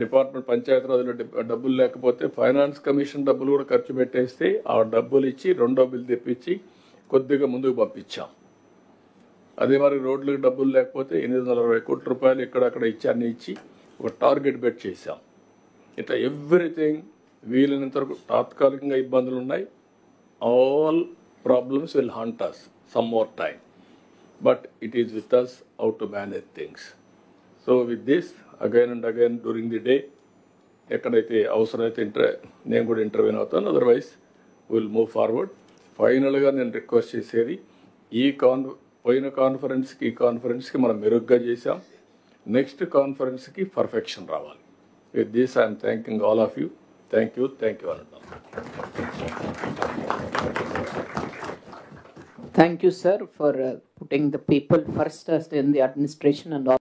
A: డిపార్ట్మెంట్ పంచాయతీరాజ్లో డబ్బులు లేకపోతే ఫైనాన్స్ కమిషన్ డబ్బులు కూడా ఖర్చు పెట్టేస్తే ఆ డబ్బులు ఇచ్చి రెండో బిల్లు తెప్పించి కొద్దిగా ముందుకు పంపించాం. అదే మరి రోడ్లకు డబ్బులు లేకపోతే 820 కోట్ల రూపాయలు ఇక్కడక్కడ ఇచ్చి అన్ని ఇచ్చి ఒక టార్గెట్ బెట్ చేశాం. ఇట్లా ఎవ్రీథింగ్ వీలైనంత వరకు. తాత్కాలికంగా ఇబ్బందులు ఉన్నాయి, all problems will hunt us some more time, but it is with us how to manage things. So with this, again and again during the day, ఎక్కడైతే అవసరమైతే నేను కూడా ఇంటర్వ్యూన్ అవుతాను, అదర్వైజ్ విల్ మూవ్ ఫార్వర్డ్. ఫైనల్గా నేను request చేసేది, పోయిన కాన్ఫరెన్స్కి ఈ కాన్ఫరెన్స్కి మనం మెరుగ్గా చేశాం. నెక్స్ట్ కాన్ఫరెన్స్కి పర్ఫెక్షన్ రావాలి. With this I'm thanking all of you. Thank you అనంటాం.
B: Thank you, sir, for putting the people first as in the administration and all.